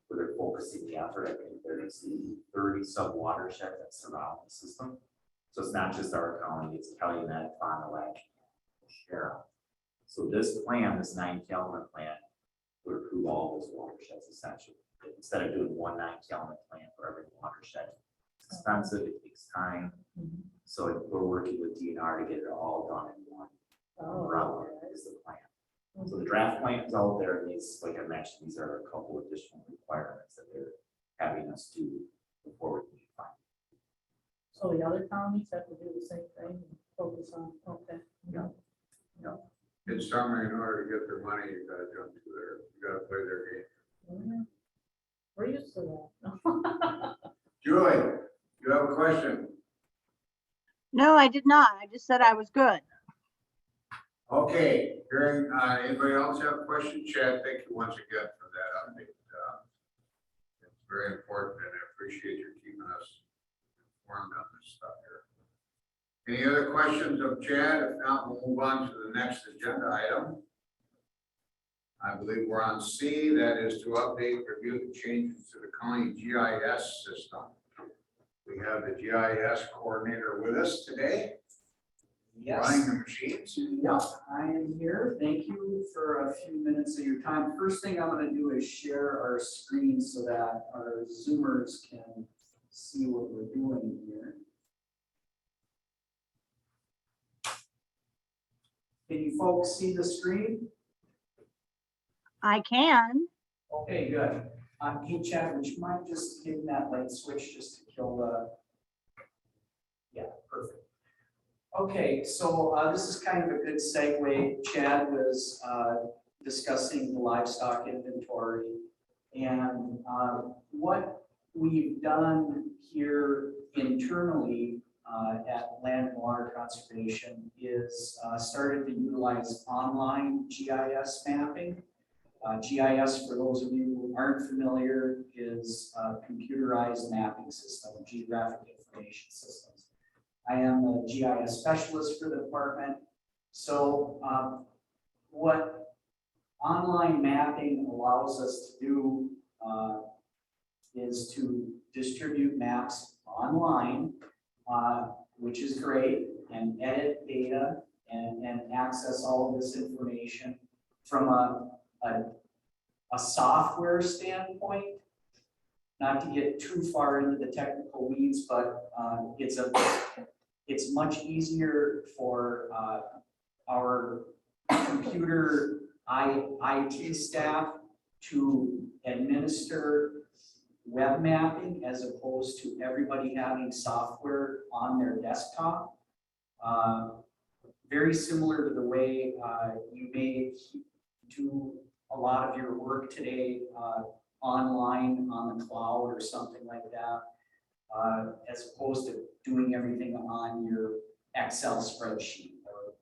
where they're focusing the effort. I think there's 30 sub watersheds that surround the system. So it's not just our county, it's Calumet, Fond du Lac, Sharon. So this plan, this 9-element plan, would approve all those watersheds essentially. Instead of doing one 9-element plan for every watershed, it's expensive, it takes time. So we're working with DNR to get it all done in one umbrella is the plan. So the draft plan is out there, and these, like I mentioned, these are a couple additional requirements that they're having us do before we can find. So the other counties have to do the same thing, and focus on, okay. In summary, in order to get their money, you gotta jump to you gotta play their game. Yeah. We're used to that. Julie, you have a question? No, I did not. I just said I was good. Okay, hearing, anybody else have a question? Chad, thank you once again for that update. very important, and I appreciate your keeping us informed on this stuff here. Any other questions of Chad? If not, we'll move on to the next agenda item. I believe we're on C, that is to update, review the changes to the county GIS system. We have the GIS coordinator with us today, running Yes, the machines. yeah, I am here. Thank you for a few minutes of your time. First thing I'm gonna do is share our screen so that our Zoomers can see what we're doing here. Can you folks see the screen? I can. Okay, good. Hey Chad, would you mind just hitting that light switch just to kill the? Yeah, perfect. Okay, so this is kind of a good segue. Chad was discussing the livestock inventory. And what we've done here internally at Land and Water Conservation is started to utilize online GIS mapping. GIS, for those of you who aren't familiar, is a computerized mapping system, geographic information systems. I am a GIS specialist for the department. So what online mapping allows us to do is to distribute maps online, which is great, and edit data and access all of this information from a software standpoint. Not to get too far into the technical weeds, but it's much easier for our computer IT staff to administer web mapping as opposed to everybody having software on their desktop. Very similar to the way you may do a lot of your work today online on the cloud or something like that, as opposed to doing everything on your Excel spreadsheet or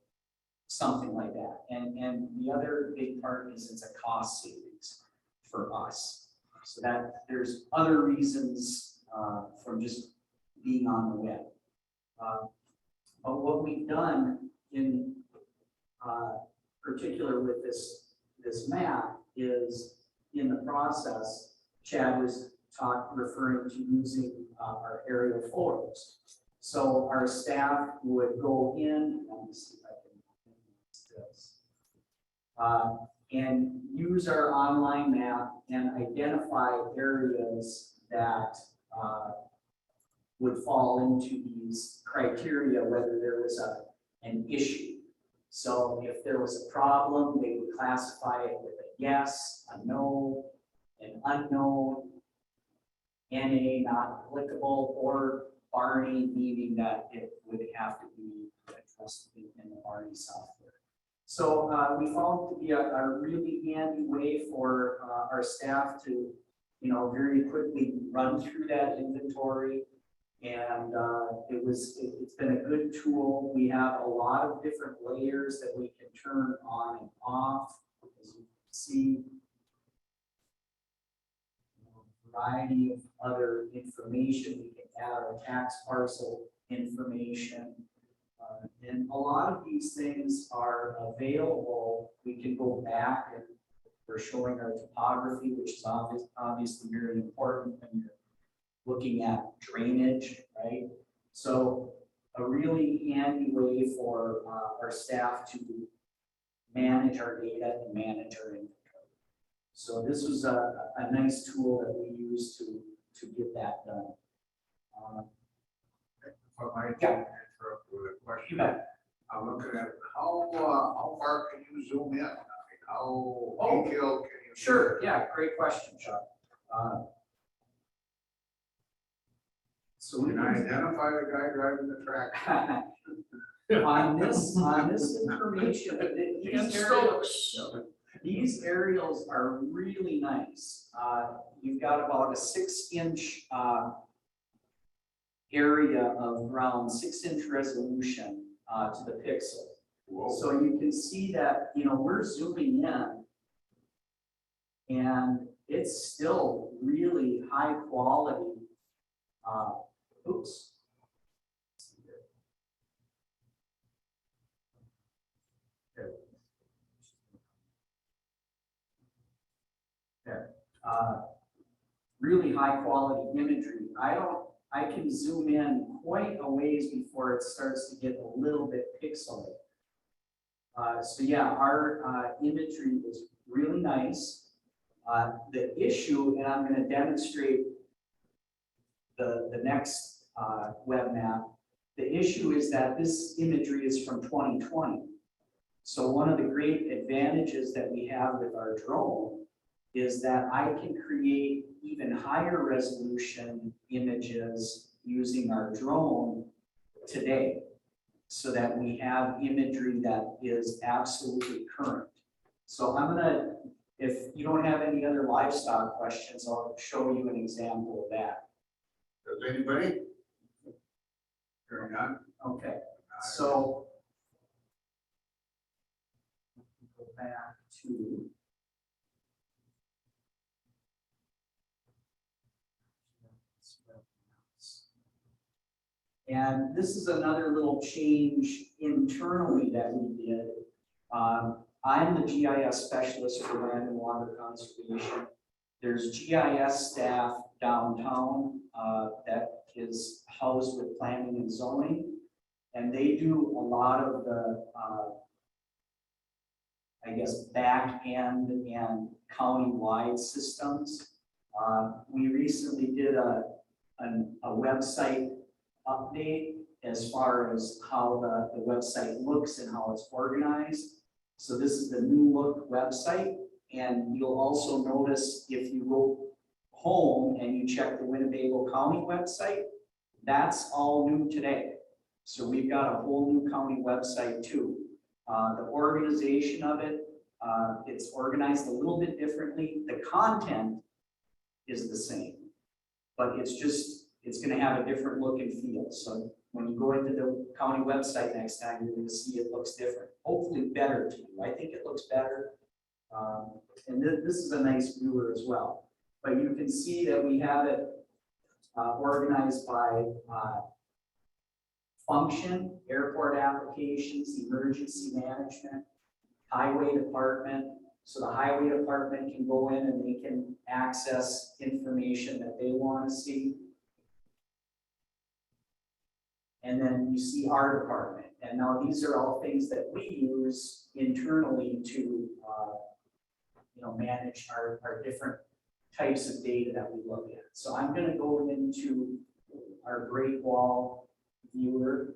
something like that. And the other big part is it's a cost savings for us. So that there's other reasons from just being on the web. But what we've done in particular with this map is in the process, Chad was referring to using our aerial photos. So our staff would go in, let me see if I can do this, and use our online map and identify areas that would fall into these criteria, whether there was an issue. So if there was a problem, they would classify it with a yes, a no, an unknown, NA, not applicable, or Barney, meaning that it would have to be addressed in the Barney software. So we found it to be a really handy way for our staff to, very quickly run through that inventory. And it's been a good tool. We have a lot of different layers that we can turn on and off. As you can see, a variety of other information. We can add our tax parcel information. And a lot of these things are available. We can go back and we're showing our topography, which is obviously very important when you're looking at drainage, right? So a really handy way for our staff to manage our data and manage our inventory. So this was a nice tool that we use to get that done. If I might Yeah. interrupt with a question. You bet. I'm looking at how far can you zoom in? I mean, how detailed can you? Sure, yeah, great question, Chuck. So we Can I identify the guy driving the tractor? on this information, these aerials are really nice. You've got about a 6-inch area of ground, 6-inch resolution to the pixel. Whoa. So you can see that, we're zooming in and it's still really high quality. Oops. There. Really high quality imagery. I can zoom in quite a ways before it starts to get a little bit pixelated. So yeah, our imagery is really nice. The issue, and I'm going to demonstrate the next web map. The issue is that this imagery is from 2020. So one of the great advantages that we have with our drone is that I can create even higher resolution images using our drone today, so that we have imagery that is absolutely current. So I'm gonna, if you don't have any other livestock questions, I'll show you an example of that. Does anybody? Hearing none? Okay, so go back to and this is another little change internally that we did. I'm the GIS specialist for land and water conservation. There's GIS staff downtown that is housed with planning and zoning, and they do a lot of the, I guess, back end and county-wide systems. We recently did a website update as far as how the website looks and how it's organized. So this is the new look website, and you'll also notice if you go home and you check the Winnebago County website, that's all new today. So we've got a whole new county website too. The organization of it, it's organized a little bit differently. The content is the same, but it's gonna have a different look and feel. So when you go into the county website next time, you're gonna see it looks different, hopefully better to you. I think it looks better. And this is a nice viewer as well. But you can see that we have it organized by function, airport applications, emergency management, highway department. So the highway department can go in and they can access information that they want to see. And then you see our department. And now these are all things that we use internally to manage our different types of data that we look at. So I'm going to go into our Great Wall viewer.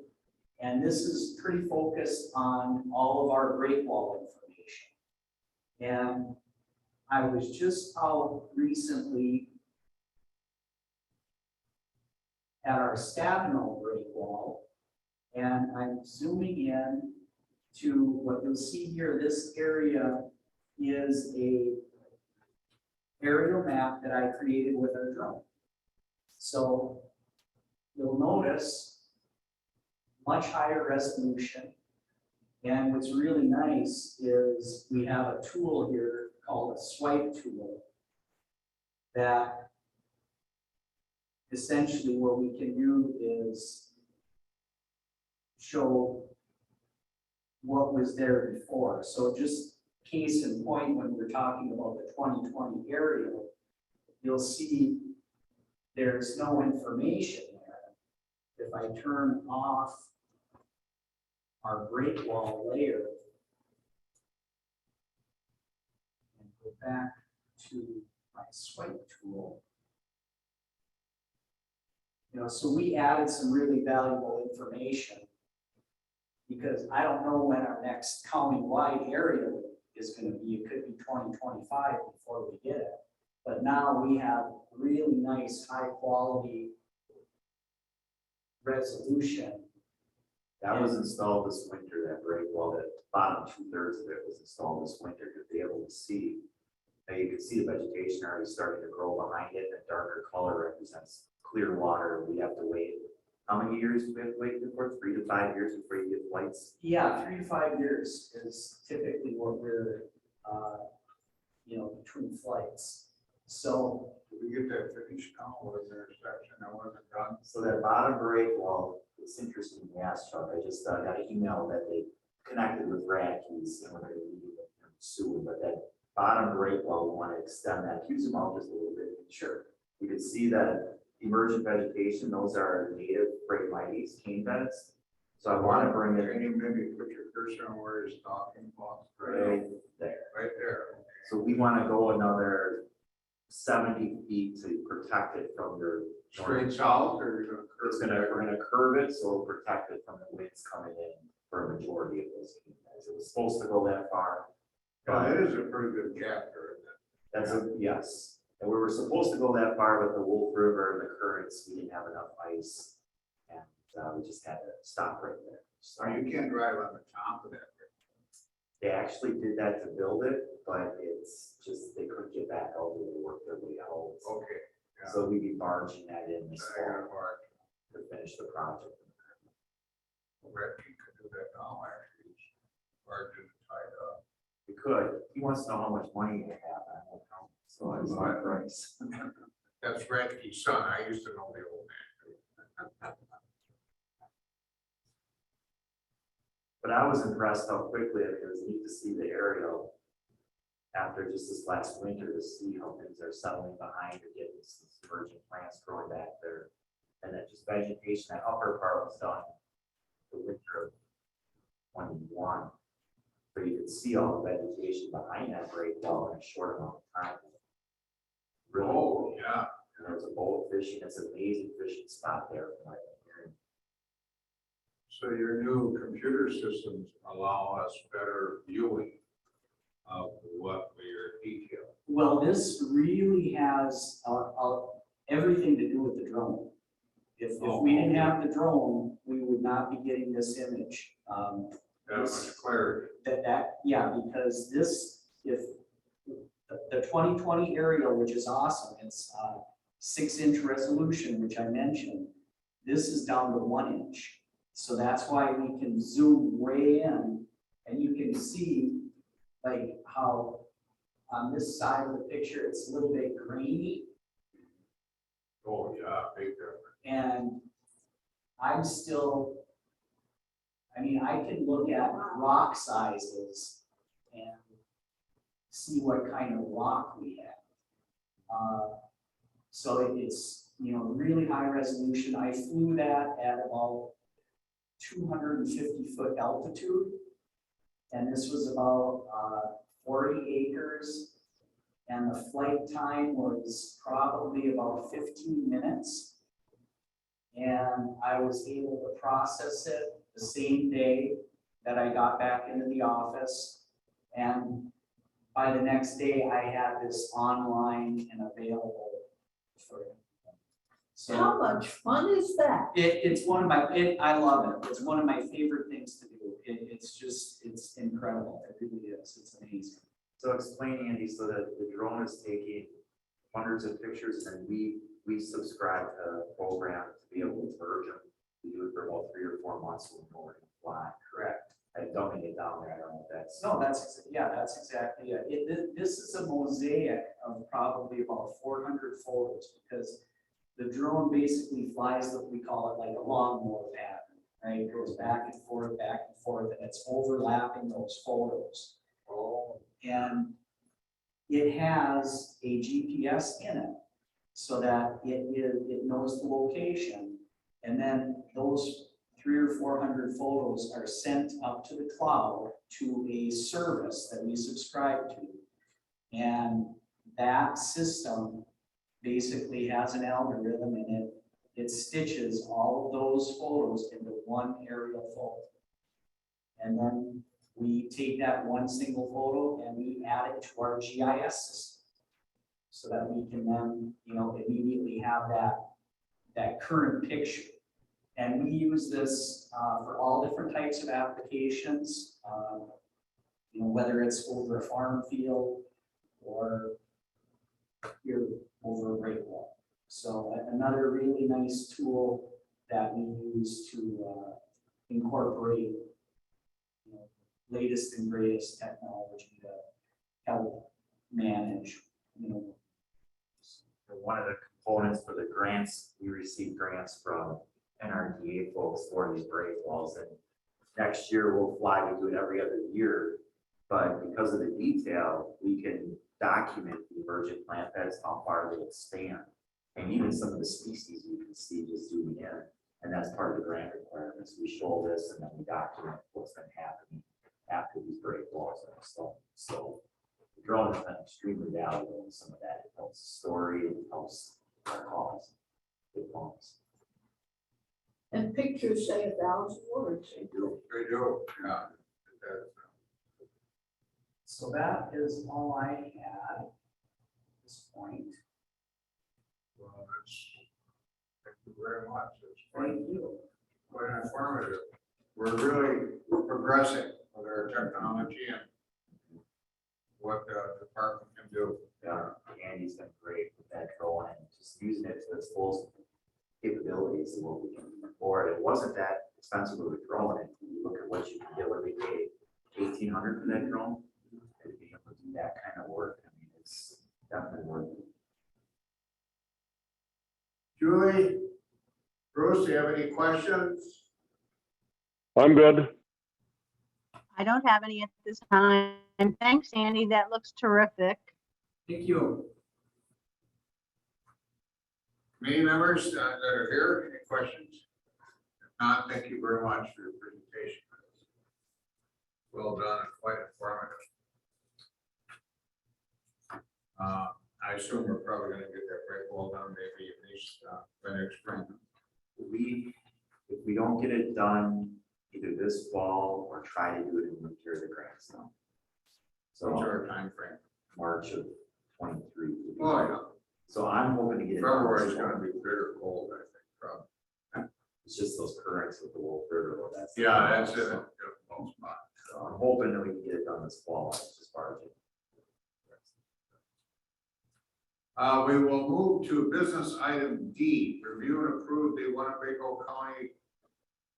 And this is pretty focused on all of our Great Wall information. And I was just out recently at our Stabno Great Wall, and I'm zooming in to what you'll see here. This area is a aerial map that I created with our drone. So you'll notice much higher resolution. And what's really nice is we have a tool here called a swipe tool that essentially what we can do is show what was there before. So just case in point, when we're talking about the 2020 aerial, you'll see there's no information there. If I turn off our Great Wall layer and go back to my swipe tool, so we added some really valuable information because I don't know when our next county-wide area is going to be. It could be 2025 before we get it. But now we have really nice, high-quality resolution. That was installed this winter, that Great Wall, that bottom 2/3 of it was installed this winter to be able to see. Now you can see the vegetation already starting to grow behind it. That darker color represents clear water. We have to wait. How many years do we have to wait for? 3 to 5 years before you get flights? Yeah, 3 to 5 years is typically what we're, between flights. So, Did we get that finished now, or is there a section that wasn't done? So that bottom break wall, it's interesting you asked, Chuck, I just got an email that they connected with Radke's and we're gonna be meeting with them soon, but that bottom break wall, we wanna extend that, use them out just a little bit, sure. You can see that emergent vegetation, those are native Phragmites, cane beds. So I wanna bring Can it you maybe put your cursor on where he's talking about? right there. Right there. So we wanna go another 70 feet to protect it from your. Straight south, or you're gonna curve? It's gonna, we're gonna curve it, so it'll protect it from the winds coming in for a majority of those. It was supposed to go that far. Yeah, that is a pretty good gap there, isn't it? That's a, yes, and we were supposed to go that far, but the Wolf River and the currents, we didn't have enough ice. And we just had to stop right there. So So you can't drive on the top of that. they actually did that to build it, but it's just, they couldn't get back out there to work their way out. Okay. Yeah. So we'd be barging that in this I got a fall part. to finish the project. Red King could do that now, actually. Or just tied up. We could, he wants to know how much money you have, I don't know, so I was like, price. That's Red King's son. I used to know the old man. But I was impressed how quickly, I mean, it was neat to see the aerial after just this last winter, to see how things are settling behind or getting some emerging plants growing back there. And then just vegetation, that upper part was done the winter of 21. So you could see all the vegetation behind that break wall in a short amount of time. Really, Oh, yeah. and there's a boat fishing, it's an amazing fishing spot there. From what I'm hearing. So your new computer systems allow us better viewing of what we are detailing. well, this really has, everything to do with the drone. If we didn't have the drone, we would not be getting this image. That much clarity. Yeah, because this, if, the 2020 aerial, which is awesome, it's 6-inch resolution, which I mentioned. This is down to 1 inch. So that's why we can zoom way in and you can see like how on this side of the picture, it's a little bit grainy. Oh, yeah, big difference. And I'm still, I mean, I can look at rock sizes and see what kind of rock we have. So it's, you know, really high resolution. I flew that at about 250-foot altitude. And this was about 40 acres. And the flight time was probably about 15 minutes. And I was able to process it the same day that I got back into the office. And by the next day, I had this online and available for everyone. How So much fun is that? it's one of my, I love it. It's one of my favorite things to do. It's just, it's incredible. It really is. It's amazing. So explain, Andy, so that the drone is taking hundreds of pictures and we subscribe to a program to be able to merge them. We do it for about 3 or 4 months so we know where to fly. Correct. I dumping it down there, I don't know if that's. No, that's exactly it. This is a mosaic of probably about 400 photos because the drone basically flies what we call it like a lawnmower pattern, right? It goes back and forth, and it's overlapping those photos. Oh, And it has a GPS in it so that it knows the location. And then those 300 or 400 photos are sent up to the cloud to a service that we subscribe to. And that system basically has an algorithm and it stitches all of those photos into one aerial photo. And then we take that one single photo and we add it to our GIS system so that we can then, you know, immediately have that current picture. And we use this for all different types of applications, you know, whether it's over a farm field or here over a break wall. So another really nice tool that we use to incorporate, you know, latest and greatest technology to help manage, you know, one of the components for the grants, we received grants from NRDA folks for these break walls, and next year we'll fly, we do it every other year. But because of the detail, we can document the emergent plant beds, how far they expand. And even some of the species you can see just zooming in, and that's part of the grant requirements. We show this and then we document what's been happening after these break walls are installed. So the drone has been extremely valuable in some of that. It helps the story, it helps our cause. It helps. And pictures say 1,000 words. They do, yeah. So that is all I had at this point. Well, thank you very much. It's Thank you. quite informative. We're progressing with our technology and what the department can do. Yeah, Andy's been great with that drone and just using it to its full capabilities and what we can afford. It wasn't that expensive of a drone. And you look at what you can get, what they paid, 1,800 for that drone. And to be able to do that kind of work, I mean, it's definitely worth it. Julie, Bruce, do you have any questions? I'm good. I don't have any at this time. Thanks, Andy. That looks terrific. Thank you. Committee members that are here, any questions? If not, thank you very much for your presentation. Well done and quite informative. I assume we're probably gonna get that break wall done maybe at least by next spring. If we don't get it done either this fall or try to do it in winter, the grants done. So what's So our timeframe? March of 23. Oh, yeah. So I'm hoping to get it. done February this is fall. gonna be bitter cold, I think, probably. It's just those currents with the Wolf River. That's the Yeah, problem. that's it. So so I'm hoping that we can get it done this fall, as far as it. We will move to business item D, review and approve the Winnebago County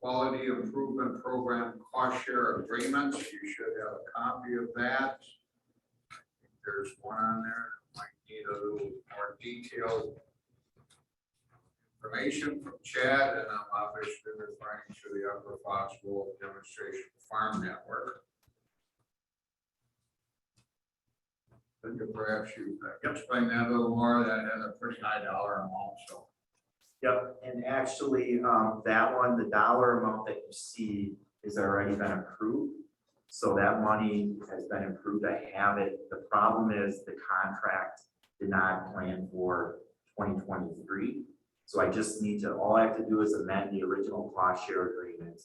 Quality Improvement Program cost share agreements. You should have a copy of that. There's one on there, that might need a little more detailed information from Chad, and I'm obviously referring to the Upper Fox Wolf Demonstration Farm Network. Could you perhaps explain that a little more? That has a pretty high dollar amount, so. Yep, and actually, that one, the dollar amount that you see is already been approved. So that money has been approved. I have it. The problem is the contract did not plan for 2023. So I just need to, all I have to do is amend the original cost share agreement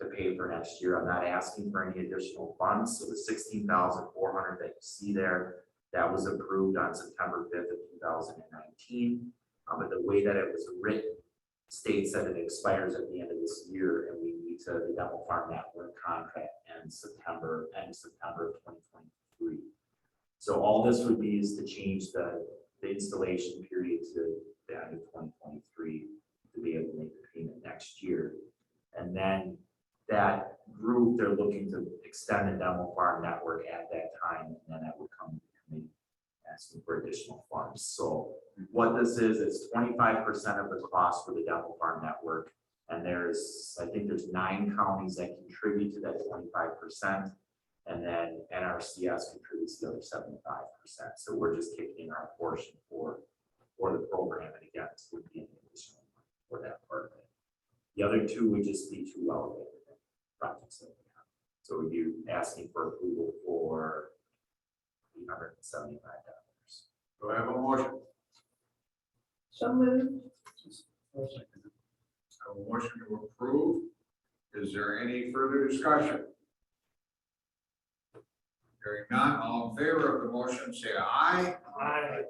to pay for next year. I'm not asking for any additional funds. So the 16,400 that you see there, that was approved on September 5th of 2019. But the way that it was written states that it expires at the end of this year, and we need to, the demo farm network contract ends September of 2023. So all this would be is to change the installation period to the end of 2023 to be able to make the payment next year. And then that group, they're looking to extend the demo farm network at that time, and then that would come to the committee asking for additional funds. So what this is, it's 25% of the cost for the demo farm network. And I think there's 9 counties that contribute to that 25%. And then NRCS contributes the other 75%. So we're just kicking in our portion for the program. And again, this would be an additional for that part of it. The other 2 would just be 2 elevated projects that we have. So we'd be asking for approval for $875. Do I have a motion? So moved. I have a motion to approve. Is there any further discussion? Hearing none, all in favor of the motion, say aye. Aye.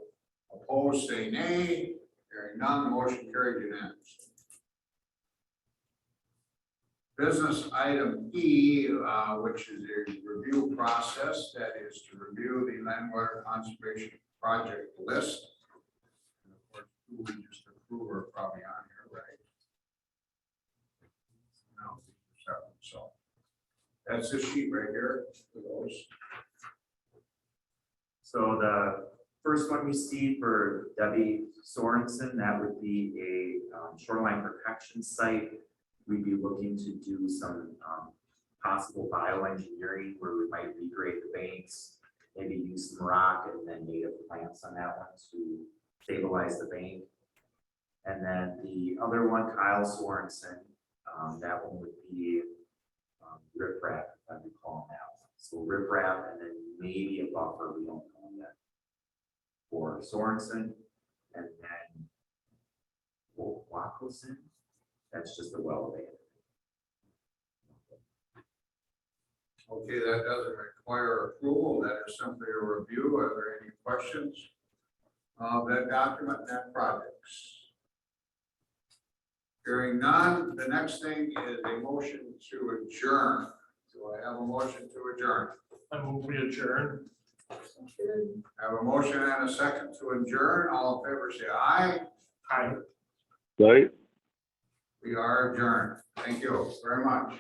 Opposed, say nay. Hearing none, the motion carried unanimously. Business item E, which is a review process, that is to review the land water conservation project list. And of course, who we just approved are probably on here, right? No, so that's this sheet right here for those. So First one you see for Debbie Sorensen, that would be a shoreline protection site. We'd be looking to do some possible bioengineering where we might regrade the banks, maybe use some rock and then native plants on that one to stabilize the bank. And then the other one, Kyle Sorensen, that one would be riprap, if I recall now. So riprap and then maybe a buffer, we don't know yet, for Sorensen. And then Wackelson, that's just a well abandoned. Okay, that doesn't require approval. That is simply a review. Are there any questions of that document and that projects? Hearing none, the next thing is a motion to adjourn. Do I have a motion to adjourn? I move we adjourn. I have a motion and a second to adjourn. All in favor, say aye. Aye. Right? We are adjourned. Thank you very much.